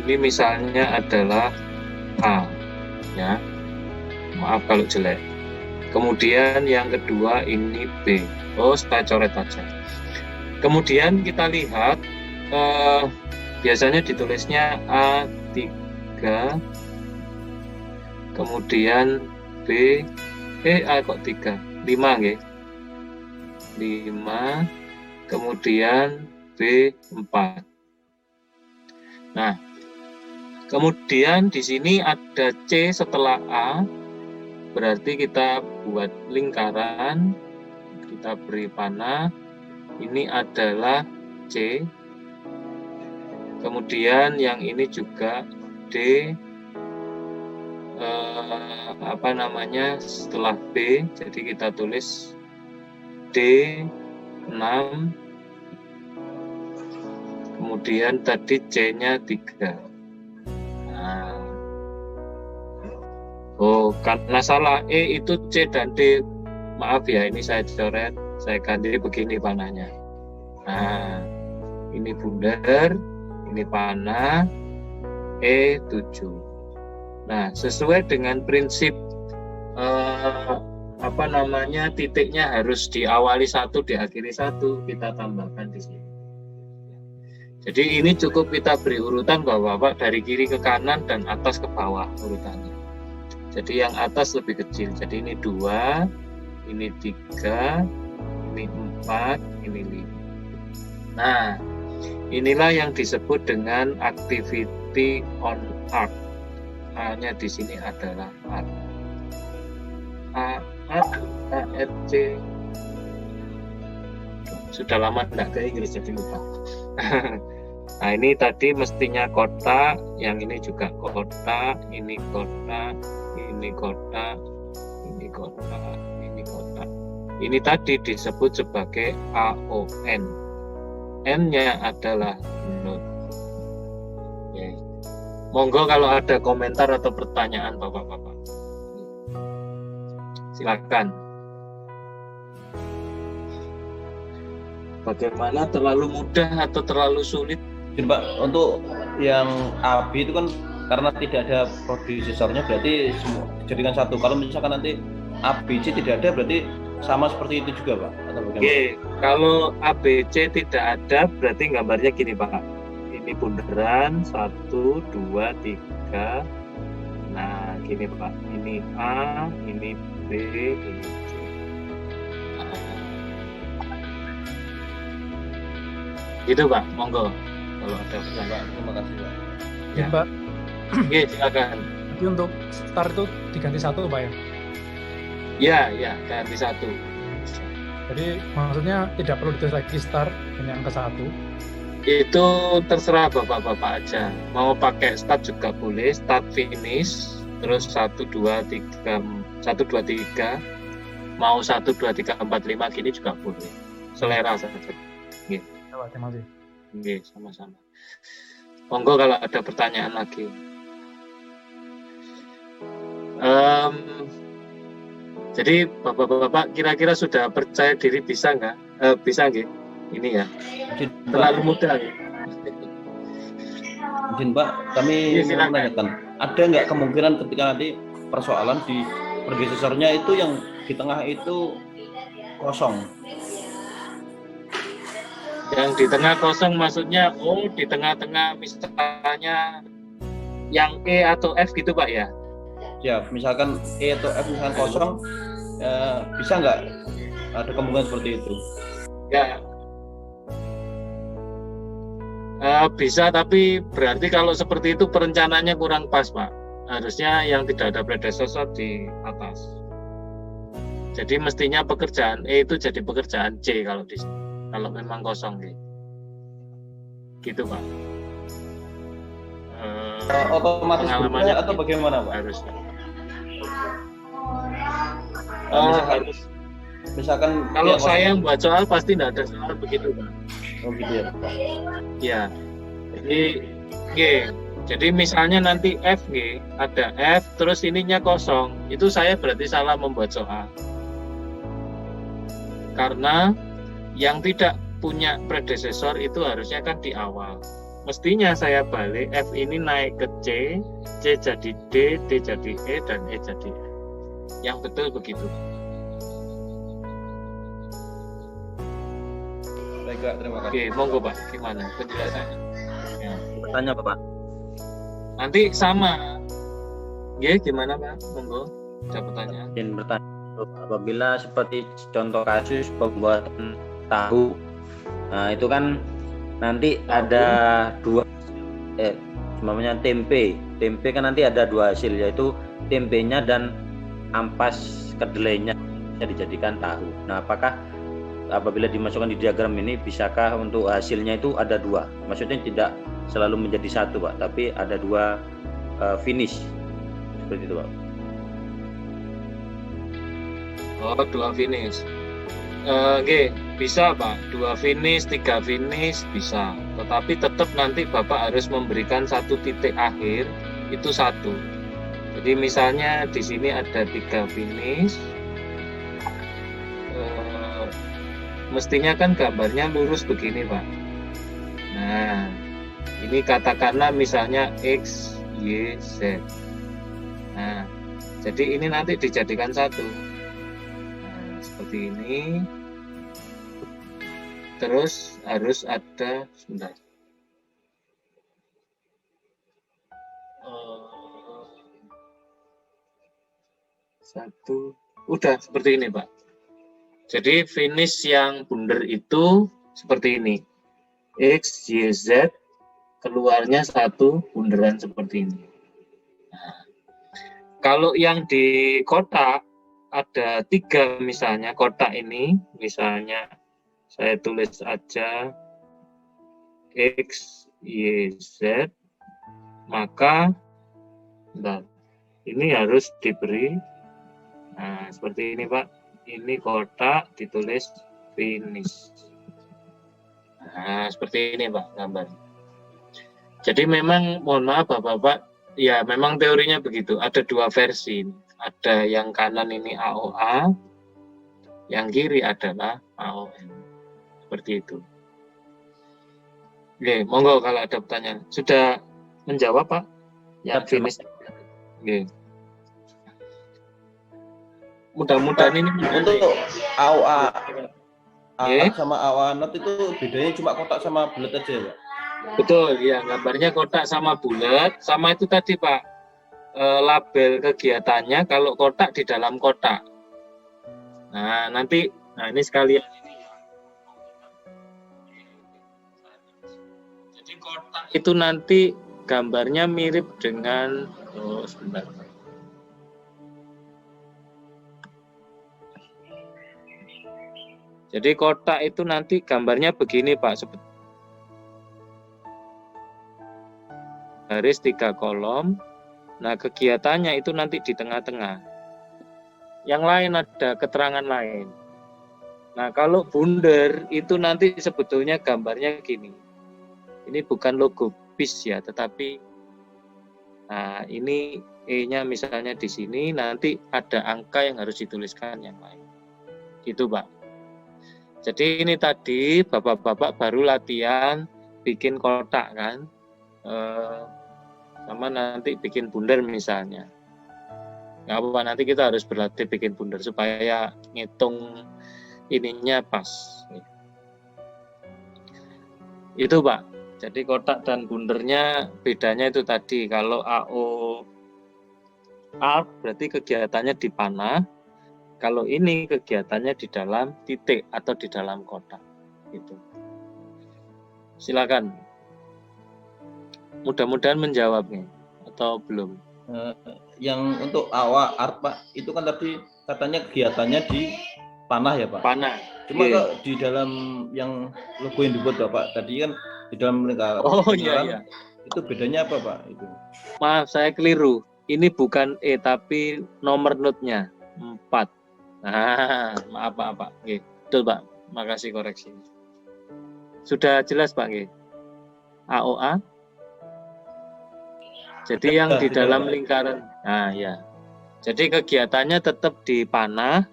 ini misalnya adalah A, ya. Maaf kalau jelek. Kemudian yang kedua ini B. Oh, saya coret aja. Kemudian kita lihat biasanya ditulisnya A3, kemudian B, A kok 3, 5 nggih. 5, kemudian B 4. Nah, kemudian di sini ada C setelah A. Berarti kita buat lingkaran, kita beri panah, ini adalah C, kemudian yang ini juga D, setelah B, jadi kita tulis D6, kemudian tadi C-nya 3. Oh, karena salah E itu C dan D. Maaf ya, ini saya coret, saya ganti begini panahnya. Nah, ini bundar, ini panah E7. Nah, sesuai dengan prinsip titiknya harus diawali 1, diakhiri 1, kita tambahkan di sini. Jadi ini cukup kita beri urutan Bapak-bapak dari kiri ke kanan dan atas ke bawah urutannya. Jadi yang atas lebih kecil. Jadi ini 2, ini 3, ini 4, ini 5. Nah, inilah yang disebut dengan activity on art. A-nya di sini adalah art. ARC. Sudah lama tidak ke Inggris jadi lupa. Nah, ini tadi mestinya kotak, yang ini juga kotak, ini kotak, ini kotak, ini kotak, ini kotak. Ini tadi disebut sebagai AON. N-nya adalah note. Ya. Monggo kalau ada komentar atau pertanyaan Bapak-bapak. Silakan. Bagaimana, terlalu mudah atau terlalu sulit? Pak, untuk yang AB itu kan karena tidak ada prodisesornya berarti semua dijadikan satu. Kalau misalkan nanti ABC tidak ada berarti sama seperti itu juga Pak? Atau bagaimana? Oke, kalau ABC tidak ada berarti gambarnya gini Pak. Ini bundaran 1, 2, 3. Nah gini Pak, ini A, ini B, ini C. Gitu Pak, monggo. Kalau ada pertanyaan, Terima kasih Pak. Ya. Mbak, Oke, silakan. jadi untuk start itu diganti 1 Pak ya? Ya, ganti 1. Jadi maksudnya tidak perlu ditulis lagi start dengan angka 1. Itu terserah Bapak-bapak aja. Mau pakai start juga boleh, start finish, terus 1, 2, 3, 1, 2, 3. Mau 1, 2, 3, 4, 5 gini juga boleh. Selera saja. Gitu. Terima kasih. Oke, sama-sama. Monggo kalau ada pertanyaan lagi. Jadi Bapak-bapak kira-kira sudah percaya diri bisa nggak? Bisa nggih? Ini ya. Terlalu mudah ya. Mungkin Pak, kami Ya, silakan. menanyakan, ada nggak kemungkinan ketika nanti persoalan di prodisesornya itu yang di tengah itu kosong? Yang di tengah kosong maksudnya, di tengah-tengah misalnya yang E atau F gitu Pak ya? Ya, misalkan E atau F misalkan kosong, bisa nggak ada kemungkinan seperti itu? Ya. Bisa, tapi berarti kalau seperti itu perencanaannya kurang pas Pak. Harusnya yang tidak ada predecessor di atas. Jadi mestinya pekerjaan E itu jadi pekerjaan C kalau di sini. Kalau memang kosong gitu Pak. Otomatis Pengalamannya berubah atau bagaimana Pak? Harusnya. Misalkan- Harus. Misalkan Kalau yang saya kosong- buat soal pasti tidak ada soal begitu Pak. oh gitu ya Pak. Ya. Jadi G. Jadi misalnya nanti F G, ada F terus ininya kosong. Itu saya berarti salah membuat soal. Karena yang tidak punya predesesor itu harusnya kan di awal. Mestinya saya balik, F ini naik ke C, C jadi D, D jadi E, dan E jadi F. Yang betul begitu. Baik Pak, terima kasih. Oke, monggo Pak, gimana penjelasannya? Ya. Bertanya Bapak. Nanti sama. Oke, gimana Pak? Monggo, ada pertanyaan. Izin bertanya, apabila seperti contoh kasus pembuatan tahu, nah itu kan nanti ada dua, namanya tempe kan nanti ada dua hasil, yaitu tempenya dan ampas kedelainya bisa dijadikan tahu. Nah, apakah apabila dimasukkan di diagram ini bisakah untuk hasilnya itu ada dua? Maksudnya tidak selalu menjadi satu Pak, tapi ada dua finish seperti itu Pak. Oh, dua finish. Oke, bisa Pak. 2 finish, 3 finish bisa. Tetapi tetap nanti Bapak harus memberikan satu titik akhir itu satu. Jadi misalnya di sini ada 3 finish. Mestinya kan gambarnya lurus begini Pak. Nah, ini katakanlah misalnya X, Y, Z. Nah, jadi ini nanti dijadikan satu. Seperti ini, terus harus ada sebentar. Satu, udah seperti ini Pak. Jadi finish yang bundar itu seperti ini, X, Y, Z, keluarnya satu bundaran seperti ini. Nah, kalau yang di kotak ada 3 misalnya, kotak ini misalnya saya tulis aja X, Y, Z, maka ini harus diberi, nah seperti ini Pak, ini kotak ditulis finish. Nah seperti ini Pak gambar. Jadi memang mohon maaf Bapak-Bapak, ya memang teorinya begitu, ada 2 versi. Ada yang kanan ini AOA, yang kiri adalah AON. Seperti itu. Oke, monggo kalau ada pertanyaan. Sudah menjawab Pak? Yang finish. Oke. Mudah-mudahan ini Untuk AOA Oke. sama AOA not itu bedanya cuma kotak sama bulat aja Pak? Betul, ya gambarnya kotak sama bulat, sama itu tadi Pak. Label kegiatannya kalau kotak di dalam kotak. Nah, nanti ini sekalian ini. Jadi kotak itu nanti gambarnya mirip dengan sebentar. Jadi kotak itu nanti gambarnya begini Pak, garis 3 kolom. Nah, kegiatannya itu nanti di tengah-tengah. Yang lain ada keterangan lain. Nah, kalau bundar itu nanti sebetulnya gambarnya gini. Ini bukan logo BIS ya, tetapi nah ini E-nya misalnya di sini, nanti ada angka yang harus dituliskan yang lain. Gitu, Pak. Jadi ini tadi Bapak-bapak baru latihan bikin kotak kan. Sama nanti bikin bundar misalnya. Nggak apa-apa, nanti kita harus berlatih bikin bundar supaya ngitung ininya pas. Itu Pak. Jadi kotak dan bundarnya bedanya itu tadi. Kalau AO art berarti kegiatannya di panah. Kalau ini kegiatannya di dalam titik atau di dalam kotak. Gitu. Silakan. Mudah-mudahan menjawabnya atau belum? Yang untuk AOA art Pak, itu kan tadi katanya kegiatannya di panah ya Pak. Panah. Cuma Iya. kalau di dalam yang logo yang dibuat Bapak tadi kan di dalam lingkaran. Oh iya. Itu bedanya apa Pak itu? Maaf, saya keliru. Ini bukan E tapi nomor notnya 4. Nah, maaf Pak. Oke, betul Pak. Makasih koreksi. Sudah jelas Pak nggih? AOA. Jadi yang di dalam lingkaran. Nah, ya. Jadi kegiatannya tetap di panah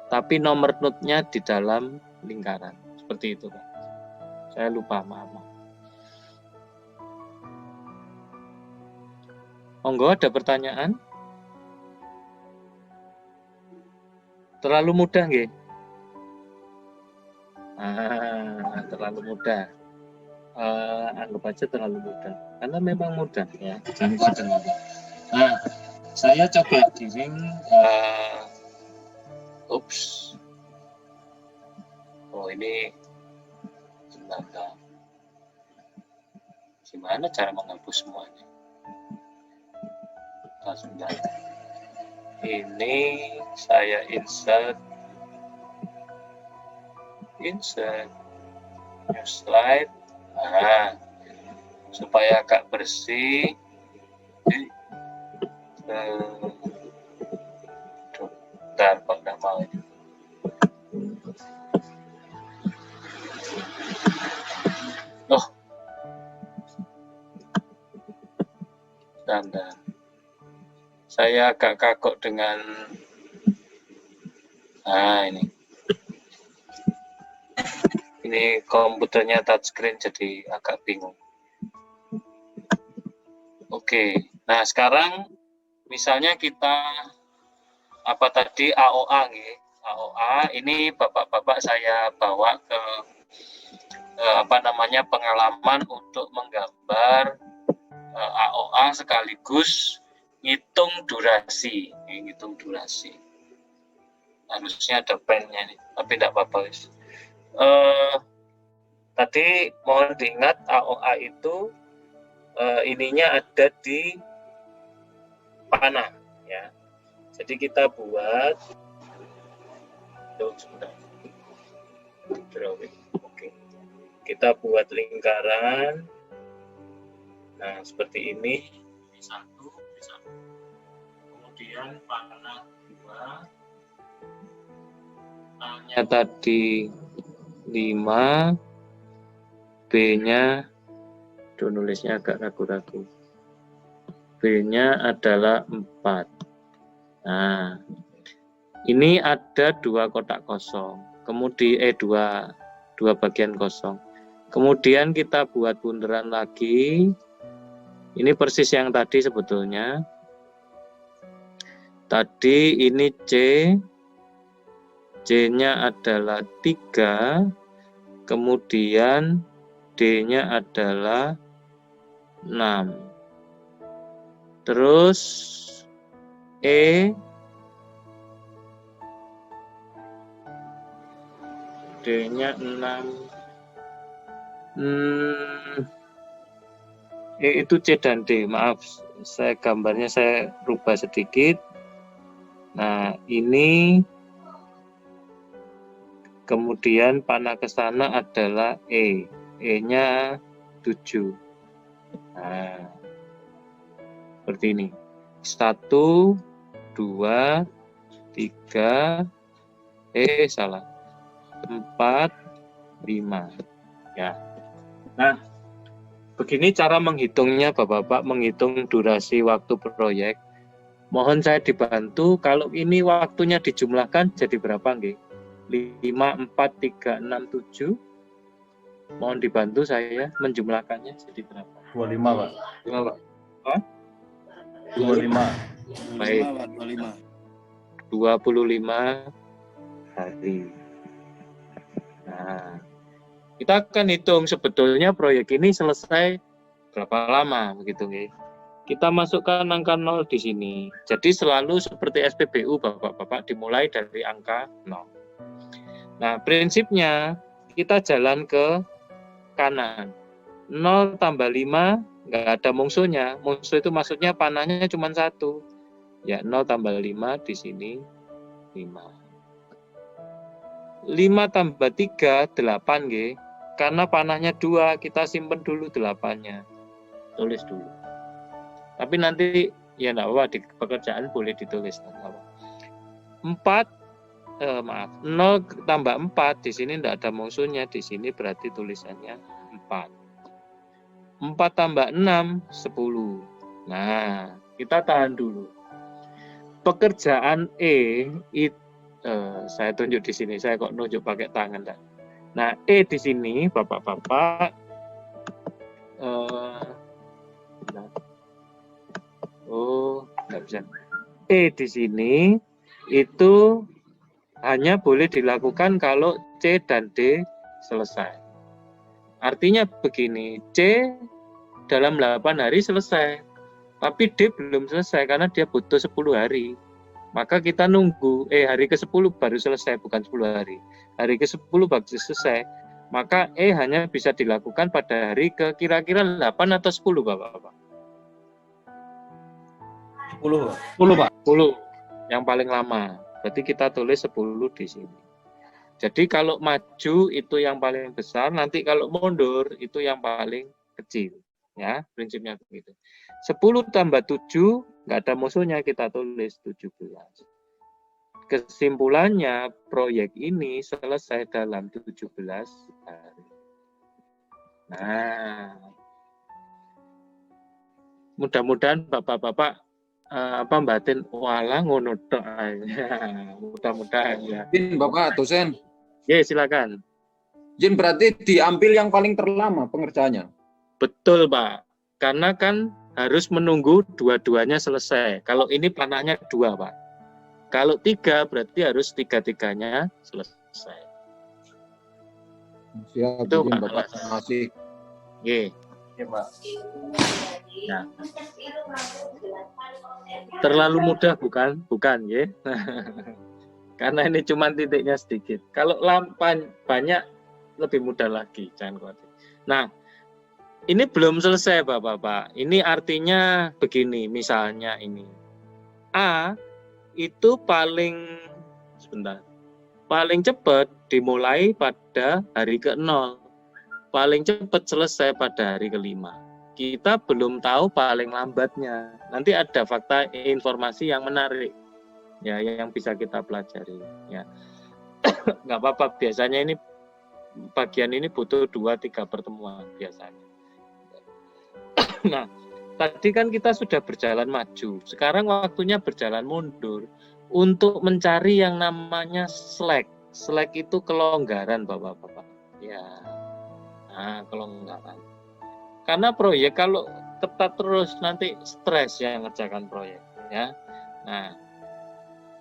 tapi nomor notnya di dalam lingkaran. Seperti itu Pak. Saya lupa, maaf. Monggo, ada pertanyaan? Terlalu mudah nggih? Terlalu mudah. Anggap aja terlalu mudah. Karena memang mudah ya. Nah, saya coba giring. Oh ini sebentar. Gimana cara menghapus semuanya? Sebentar. Ini saya insert new slide. Supaya agak bersih. Bentar, Pak, nggak mau ini. Oh, bentar. Saya agak kagok dengan ini komputernya touchscreen jadi agak bingung. Oke, nah sekarang misalnya kita apa tadi AOA nih, AOA ini bapak-bapak saya bawa ke pengalaman untuk menggambar AOA sekaligus ngitung durasi. Harusnya ada pennya nih, tapi tidak apa-apa guys. Tadi mohon diingat AOA itu ininya ada di panah ya. Jadi kita buat drawing. Oke. Kita buat lingkaran. Nah, seperti ini. Ini satu. Kemudian panah 2. A-nya tadi 5, B-nya nulisnya agak ragu-ragu. B-nya adalah 4. Nah, ini ada 2 kotak kosong. Kemudian dua bagian kosong. Kemudian kita buat bunderan lagi. Ini persis yang tadi sebetulnya. Tadi ini C. C-nya adalah 3, kemudian D-nya adalah 6. Terus E, D-nya 6. E itu C dan D, maaf, gambarnya saya rubah sedikit. Nah, ini kemudian panah ke sana adalah E. E-nya 7. Nah, seperti ini. 1, 2, 3, 4, 5. Ya. Nah, begini cara menghitungnya Bapak-bapak, menghitung durasi waktu proyek. Mohon saya dibantu, kalau ini waktunya dijumlahkan jadi berapa nggih? 5, 4, 3, 6, 7. Mohon dibantu saya menjumlahkannya jadi berapa? 25 Pak. 5 Pak. Hah? 25. Baik. 25 hari. Nah, kita akan hitung sebetulnya proyek ini selesai berapa lama begitu nggih. Kita masukkan angka 0 di sini. Jadi selalu seperti SPBU Bapak-bapak dimulai dari angka 0. Nah, prinsipnya kita jalan ke kanan. 0 tambah 5 nggak ada mungsuhnya. Mungsuh itu maksudnya panahnya cuma 1. Ya, 0 tambah 5 di sini 5 tambah 3, 8 nggih. Karena panahnya 2, kita simpen dulu 8-nya. Tulis dulu. Tapi nanti ya enggak apa-apa, di pekerjaan boleh ditulis. 0 tambah 4, di sini enggak ada musuhnya, di sini berarti tulisannya 4. 4 tambah 6, 10. Nah, kita tahan dulu. Pekerjaan saya tunjuk di sini, saya kok nunjuk pakai tangan. Nah, di sini, Bapak-bapak, nggak bisa. Di sini itu hanya boleh dilakukan kalau C dan D selesai. Artinya begini, C dalam 8 hari selesai, tapi D belum selesai karena dia butuh 10 hari. Maka kita nunggu, hari ke-10 baru selesai, bukan 10 hari. Hari ke-10 baru selesai, maka hanya bisa dilakukan pada hari ke kira-kira 8 atau 10, Bapak-bapak? 10, Pak. 10, yang paling lama. Berarti kita tulis 10 di sini. Jadi kalau maju itu yang paling besar, nanti kalau mundur itu yang paling kecil. Ya, prinsipnya begitu. 10 tambah 7, nggak ada musuhnya, kita tulis 17. Kesimpulannya, proyek ini selesai dalam 17 hari. Nah, mudah-mudahan Bapak-bapak batin walah ngono tok. Mudah-mudahan ya. Izin Bapak dosen. Ya, silakan. Izin berarti diambil yang paling terlama pengerjaannya. Betul, Pak. Karena kan harus menunggu dua-duanya selesai. Kalau ini panahnya 2, Pak. Kalau 3 berarti harus 3-3-nya selesai. Siap, Itu, izin Pak. Bapak masih. Oke. Iya, Pak. Nah. Terlalu mudah bukan? Bukan, ya. Karena ini cuma titiknya sedikit. Kalau banyak lebih mudah lagi, jangan khawatir. Nah, ini belum selesai, Bapak-bapak. Ini artinya begini, misalnya ini. A itu paling cepat dimulai pada hari ke-0. Paling cepat selesai pada hari ke-5. Kita belum tahu paling lambatnya. Nanti ada fakta informasi yang menarik. Ya, yang bisa kita pelajari. Ya. Nggak apa-apa, biasanya ini bagian ini butuh 2-3 pertemuan biasanya. Nah, tadi kan kita sudah berjalan maju. Sekarang waktunya berjalan mundur untuk mencari yang namanya slack. Slack itu kelonggaran, Bapak-bapak. Ya. Nah, kelonggaran. Karena proyek kalau ketat terus nanti stres yang ngerjakan proyek, ya. Nah,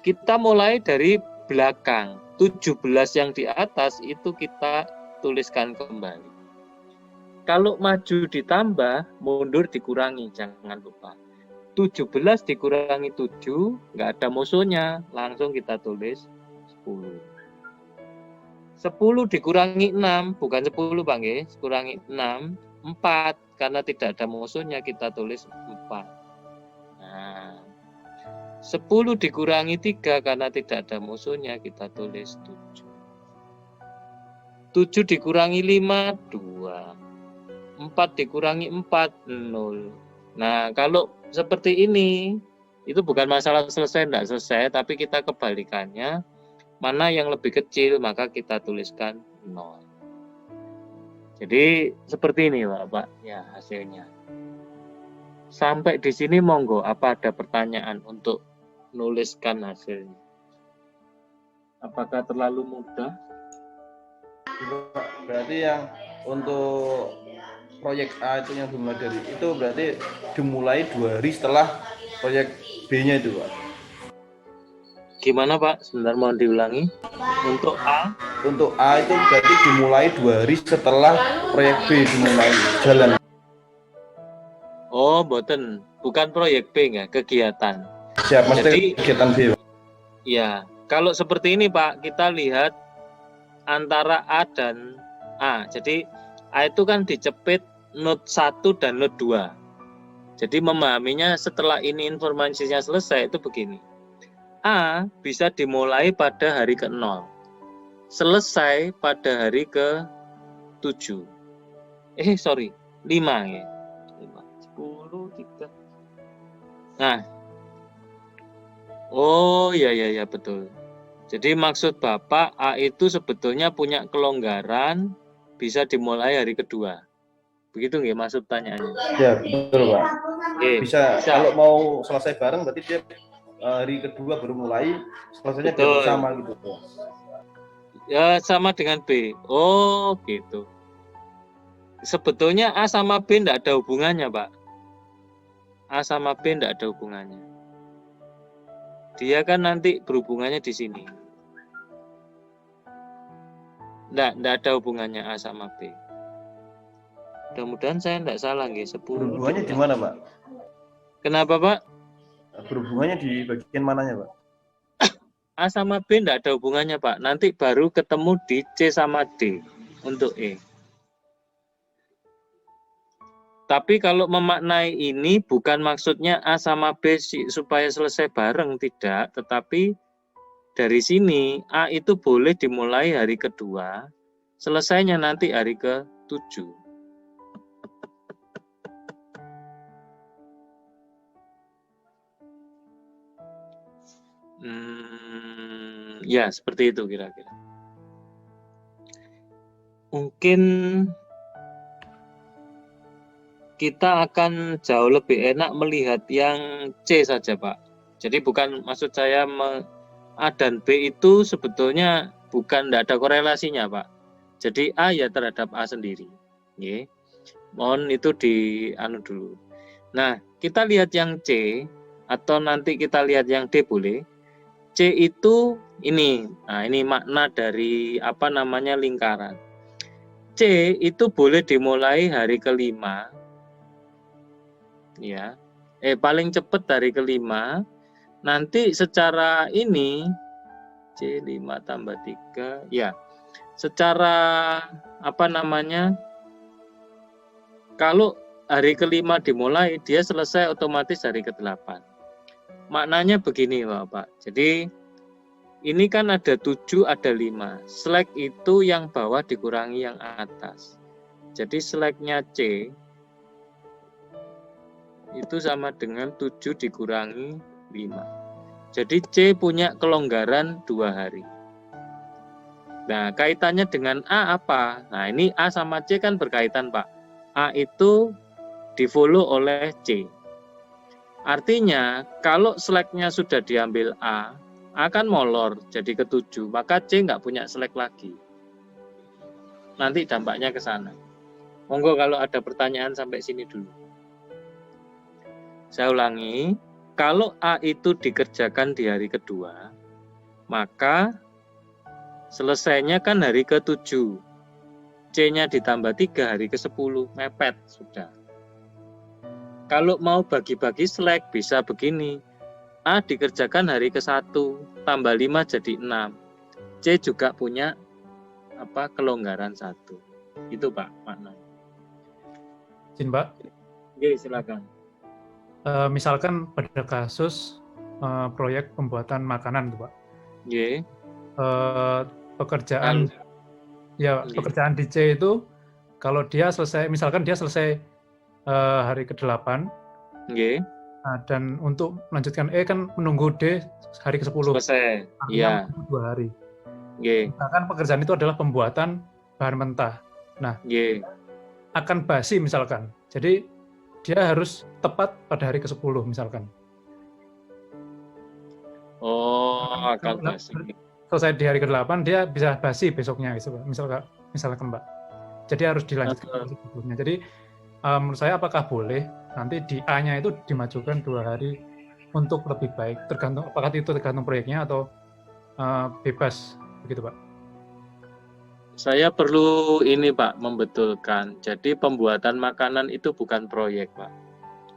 kita mulai dari belakang. 17 yang di atas itu kita tuliskan kembali. Kalau maju ditambah, mundur dikurangi, jangan lupa. 17 dikurangi 7, nggak ada musuhnya, langsung kita tulis 10. 10 dikurangi 6, bukan 10 Bang, ya, kurangi 6, 4, karena tidak ada musuhnya, kita tulis 4. Nah, 10 dikurangi 3, karena tidak ada musuhnya, kita tulis 7. 7 dikurangi 5, 2. 4 dikurangi 4, 0. Nah, kalau seperti ini, itu bukan masalah selesai, tidak selesai, tapi kita kebalikannya, mana yang lebih kecil, maka kita tuliskan 0. Jadi, seperti ini, Bapak, ya hasilnya. Sampai di sini, monggo, apa ada pertanyaan untuk nuliskan hasilnya? Apakah terlalu mudah? Berarti yang untuk proyek A itu yang dimulai dari itu berarti dimulai 2 hari setelah proyek B-nya itu, Pak. Gimana, Pak? Sebentar, mohon diulangi. Untuk A? Untuk A itu berarti dimulai 2 hari setelah proyek B dimulai jalan. Oh, boten. Bukan proyek B, enggak, kegiatan. Siap, maksudnya Jadi, kegiatan B, Pak. Ya, kalau seperti ini, Pak, kita lihat antara A dan A. Jadi, A itu kan dicepit note 1 dan note 2. Jadi memahaminya setelah ini informasinya selesai itu begini. A bisa dimulai pada hari ke-0, selesai pada hari ke-7. 5 ya. 5, 10, 3. Nah, oh ya betul. Jadi maksud Bapak A itu sebetulnya punya kelonggaran bisa dimulai hari kedua. Begitu nggak maksud pertanyaannya? Ya, betul, Pak. Bisa. Bisa. Kalau mau selesai bareng berarti dia hari kedua baru mulai, selesainya dia Betul. bersama gitu. Ya sama dengan B. Oh gitu. Sebetulnya A sama B tidak ada hubungannya, Pak. A sama B tidak ada hubungannya. Dia kan nanti berhubungannya di sini. Tidak ada hubungannya A sama B. Mudah-mudahan saya tidak salah, nggih. 10. Berhubungannya di mana, Pak? Kenapa, Pak? Berhubungannya di bagian mananya, Pak? A sama B tidak ada hubungannya, Pak. Nanti baru ketemu di C sama D untuk E. Tapi kalau memaknai ini bukan maksudnya A sama B supaya selesai bareng, tidak. Tetapi dari sini A itu boleh dimulai hari kedua, selesainya nanti hari ke-7. Ya, seperti itu kira-kira. Mungkin kita akan jauh lebih enak melihat yang C saja, Pak. Jadi bukan maksud saya A dan B itu sebetulnya bukan, tidak ada korelasinya, Pak. Jadi A ya terhadap A sendiri. Oke. Mohon itu dulu. Nah, kita lihat yang C atau nanti kita lihat yang D boleh. C itu ini. Nah, ini makna dari lingkaran. C itu boleh dimulai hari ke-5. Ya. Paling cepat hari ke-5. Nanti secara ini C5 tambah 3 ya. Secara kalau hari ke-5 dimulai, dia selesai otomatis hari ke-8. Maknanya begini, Bapak. Jadi ini kan ada 7, ada 5. Slack itu yang bawah dikurangi yang atas. Jadi slacknya C itu sama dengan 7 dikurangi 5. Jadi C punya kelonggaran 2 hari. Nah, kaitannya dengan A apa? Nah, ini A sama C kan berkaitan, Pak. A itu di-follow oleh C. Artinya, kalau slack-nya sudah diambil A kan molor jadi ke-7, maka C nggak punya slack lagi. Nanti dampaknya ke sana. Monggo kalau ada pertanyaan sampai sini dulu. Saya ulangi, kalau A itu dikerjakan di hari kedua, maka selesainya kan hari ke-7. C-nya ditambah 3 hari ke-10, mepet sudah. Kalau mau bagi-bagi slack bisa begini. A dikerjakan hari ke-1, tambah 5 jadi 6. C juga punya kelonggaran 1. Itu Pak maknanya. Izin, Pak. Oke, silakan. Misalkan pada kasus proyek pembuatan makanan tuh, Pak. Nggih. Pekerjaan pekerjaan di C itu kalau dia selesai, misalkan dia selesai hari ke-8. Nggih. Nah, dan untuk melanjutkan E kan menunggu D hari ke-10. Selesai. Iya. 2 hari. Nggih. Misalkan pekerjaan itu adalah pembuatan bahan mentah. Nah, nggih. Akan basi misalkan. Jadi dia harus tepat pada hari ke-10 misalkan. Oh, akan basi. Selesai di hari ke-8 dia bisa basi besoknya misalkan Mbak. Jadi harus dilanjutkan sebelumnya. Jadi menurut saya apakah boleh nanti di A-nya itu dimajukan 2 hari untuk lebih baik, tergantung apakah itu tergantung proyeknya atau bebas begitu, Pak. Saya perlu ini Pak membetulkan. Jadi pembuatan makanan itu bukan proyek, Pak.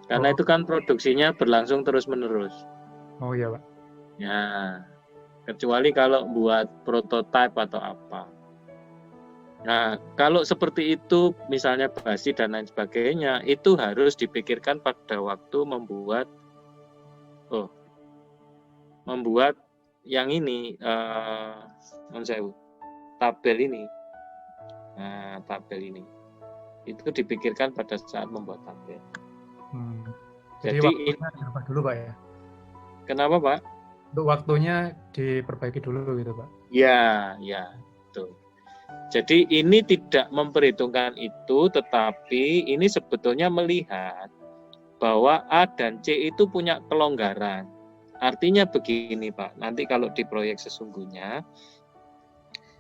Karena itu kan produksinya berlangsung terus-menerus. Oh iya, Pak. Ya. Kecuali kalau buat prototipe atau apa. Nah, kalau seperti itu misalnya basi dan lain sebagainya, itu harus dipikirkan pada waktu membuat membuat yang ini tabel ini. Nah, tabel ini itu dipikirkan pada saat membuat tabel. Jadi waktunya dirubah dulu Pak ya? Kenapa Pak? Untuk waktunya diperbaiki dulu gitu Pak? Ya, betul. Jadi ini tidak memperhitungkan itu, tetapi ini sebetulnya melihat bahwa A dan C itu punya kelonggaran. Artinya begini Pak, nanti kalau di proyek sesungguhnya,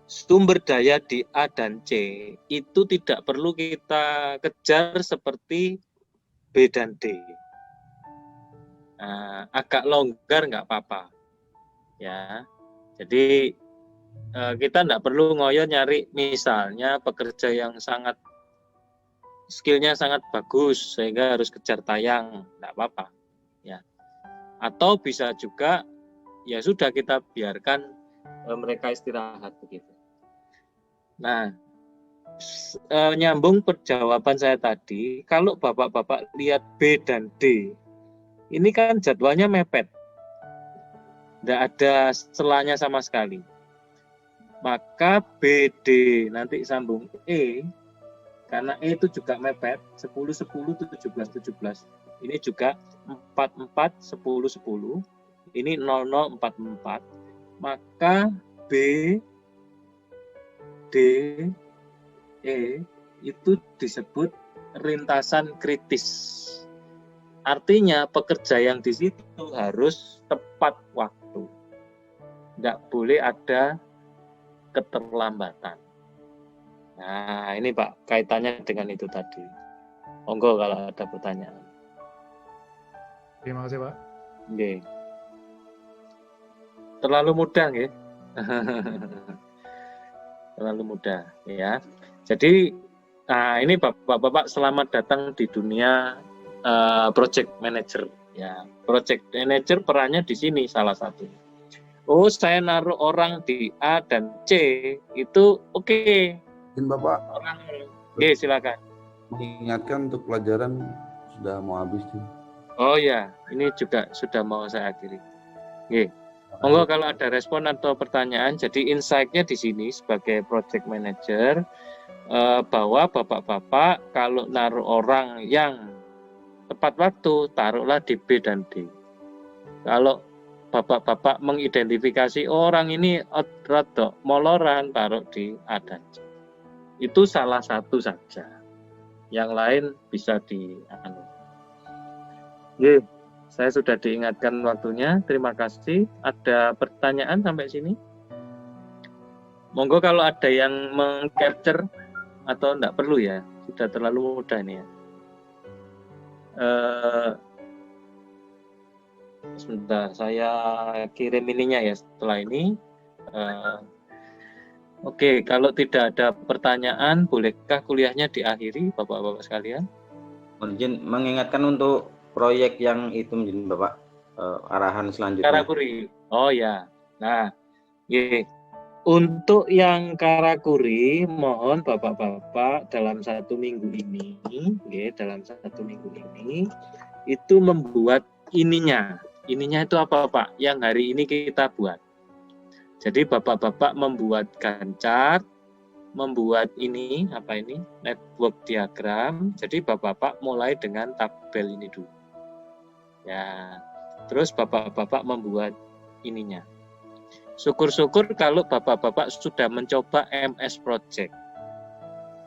sumber daya di A dan C itu tidak perlu kita kejar seperti B dan D. Nah, agak longgar nggak apa-apa. Ya, jadi kita nggak perlu ngoyo nyari misalnya pekerja yang sangat skillnya sangat bagus sehingga harus kejar tayang, nggak apa-apa. Ya, atau bisa juga ya sudah kita biarkan mereka istirahat begitu. Nah, nyambung perjawaban saya tadi, kalau bapak-bapak lihat B dan D, ini kan jadwalnya mepet, nggak ada selanya sama sekali. Maka BD nanti sambung E, karena E itu juga mepet, 10, 10, 17, 17. Ini juga 44, 10, 10. Ini 00, 44. Maka B, D, E itu disebut rintasan kritis. Artinya pekerja yang di situ harus tepat waktu. Nggak boleh ada keterlambatan. Nah, ini Pak, kaitannya dengan itu tadi. Monggo kalau ada pertanyaan. Terima kasih Pak. Oke. Terlalu mudah nggih? Terlalu mudah ya. Jadi ini Bapak-bapak selamat datang di dunia project manager ya. Project manager perannya di sini salah satu. Oh, saya naruh orang di A dan C itu oke. Bapak. Oke, silakan. Mengingatkan untuk pelajaran sudah mau habis nih. Oh ya, ini juga sudah mau saya akhiri. Oke. Monggo kalau ada respon atau pertanyaan, jadi insight-nya di sini sebagai project manager bahwa bapak-bapak kalau naruh orang yang tepat waktu, taruhlah di B dan D. Kalau bapak-bapak mengidentifikasi orang ini rada moloran, taruh di A dan C. Itu salah satu saja. Yang lain bisa Oke, saya sudah diingatkan waktunya. Terima kasih. Ada pertanyaan sampai sini? Monggo kalau ada yang meng-capture atau enggak perlu ya. Sudah terlalu mudah ini ya. Sebentar, saya kirim ininya ya setelah ini. Oke, kalau tidak ada pertanyaan, bolehkah kuliahnya diakhiri, Bapak-bapak sekalian? Izin mengingatkan untuk proyek yang itu menjadi Bapak arahan selanjutnya. Karakuri. Oh ya. Nah, untuk yang Karakuri, mohon Bapak-bapak dalam 1 minggu ini, itu membuat ininya. Ininya itu apa Pak? Yang hari ini kita buat. Jadi bapak-bapak membuatkan chart, membuat ini, network diagram. Jadi bapak-bapak mulai dengan tabel ini dulu. Ya, terus bapak-bapak membuat ininya. Syukur-syukur kalau bapak-bapak sudah mencoba MS Project.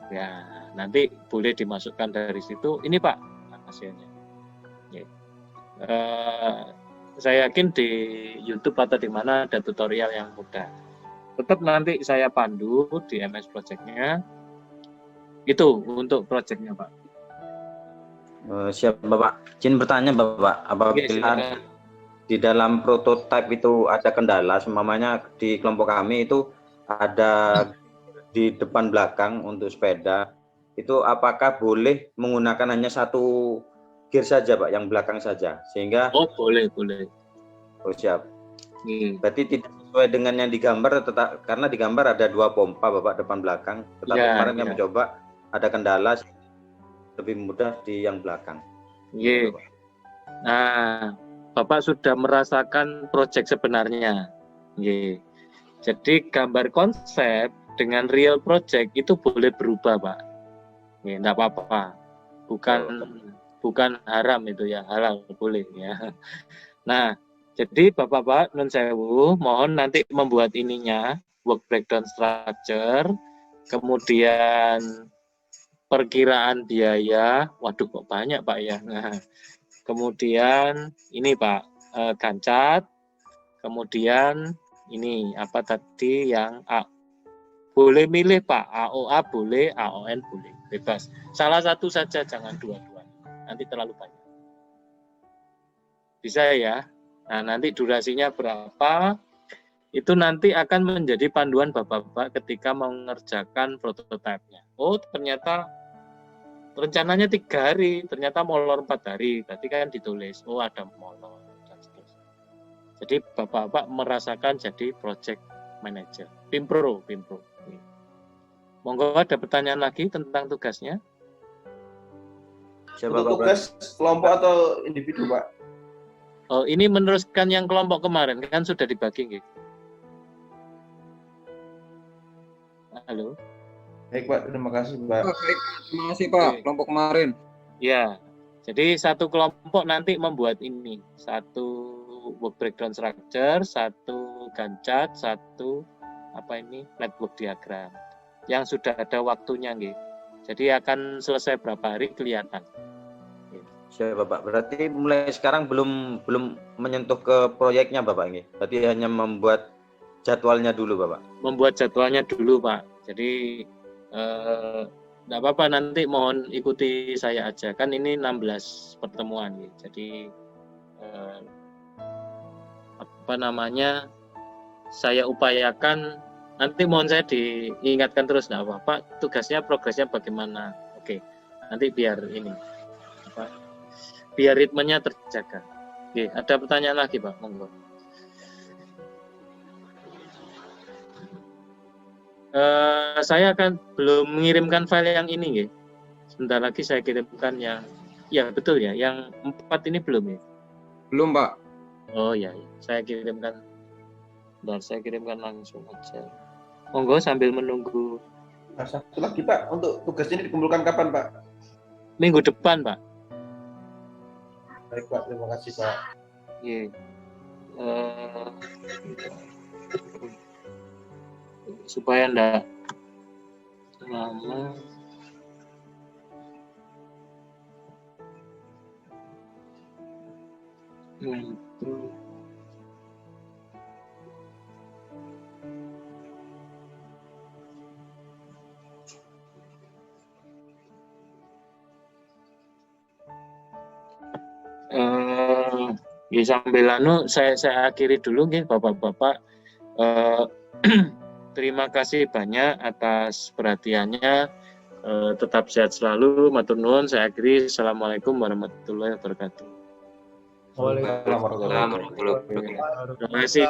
Ya, nanti boleh dimasukkan dari situ. Ini Pak, hasilnya. Ya. Saya yakin di YouTube atau di mana ada tutorial yang mudah. Tetap nanti saya pandu di MS Project-nya. Itu untuk project-nya, Pak. Siap, Bapak. Izin bertanya, Bapak. Apabila di dalam prototipe itu ada kendala, seumpamanya di kelompok kami itu ada di depan belakang untuk sepeda, itu apakah boleh menggunakan hanya satu gear saja Pak, yang belakang saja, sehingga boleh. Oh siap. Berarti tidak sesuai dengan yang digambar, karena digambar ada 2 pompa Bapak depan belakang, tetapi kemarin yang mencoba ada kendala lebih mudah di yang belakang. Nah, Bapak sudah merasakan proyek sebenarnya. Nggih. Jadi gambar konsep dengan real project itu boleh berubah, Pak. Nggih, enggak apa-apa. Bukan haram itu ya, halal boleh ya. Nah, jadi Bapak-bapak nun sewu, mohon nanti membuat ininya, work breakdown structure, kemudian perkiraan biaya, waduh kok banyak Pak ya. Nah, kemudian ini Pak, Gancat, kemudian ini apa tadi yang boleh milih Pak, AOA boleh, AON boleh, bebas. Salah satu saja, jangan dua-dua. Nanti terlalu banyak. Bisa ya? Nah, nanti durasinya berapa? Itu nanti akan menjadi panduan Bapak-bapak ketika mengerjakan prototipe-nya. Oh, ternyata rencananya 3 hari, ternyata molor 4 hari. Berarti kan ditulis, oh ada molor. Dan seterusnya. Jadi Bapak-bapak merasakan jadi project manager. Pimpro. Monggo ada pertanyaan lagi tentang tugasnya? Untuk tugas kelompok atau individu, Pak? Oh, ini meneruskan yang kelompok kemarin, kan sudah dibagi, nggih. Halo. Baik, Pak. Terima kasih, Pak. Baik, terima kasih Pak, kelompok kemarin. Ya, jadi satu kelompok nanti membuat ini, satu work breakdown structure, satu Gancat, satu network diagram, yang sudah ada waktunya, nggih. Jadi akan selesai berapa hari kelihatan. Siap Bapak. Berarti mulai sekarang belum menyentuh ke proyeknya Bapak ini. Berarti hanya membuat jadwalnya dulu Bapak. Membuat jadwalnya dulu Pak. Jadi enggak apa-apa, nanti mohon ikuti saya aja. Kan ini 16 pertemuan ya. Jadi saya upayakan nanti mohon saya diingatkan terus, enggak apa-apa, tugasnya progresnya bagaimana. Oke. Nanti biar biar ritmenya terjaga. Oke, ada pertanyaan lagi Pak, monggo. Saya akan belum mengirimkan file yang ini, ya. Sebentar lagi saya kirimkan yang, ya betul ya, yang 4 ini belum ya? Belum Pak. Oh ya, saya kirimkan. Bentar, saya kirimkan langsung aja. Monggo sambil menunggu. Nah, satu lagi Pak, untuk tugas ini dikumpulkan kapan Pak? Minggu depan Pak. Baik Pak, terima kasih Pak. Iya. Supaya enggak lama. Ya sambil saya akhiri dulu nggih Bapak-bapak. Terima kasih banyak atas perhatiannya. Tetap sehat selalu. Matur nuwun. Saya akhiri. Assalamualaikum warahmatullahi wabarakatuh. Waalaikumsalam warahmatullahi wabarakatuh. Terima kasih.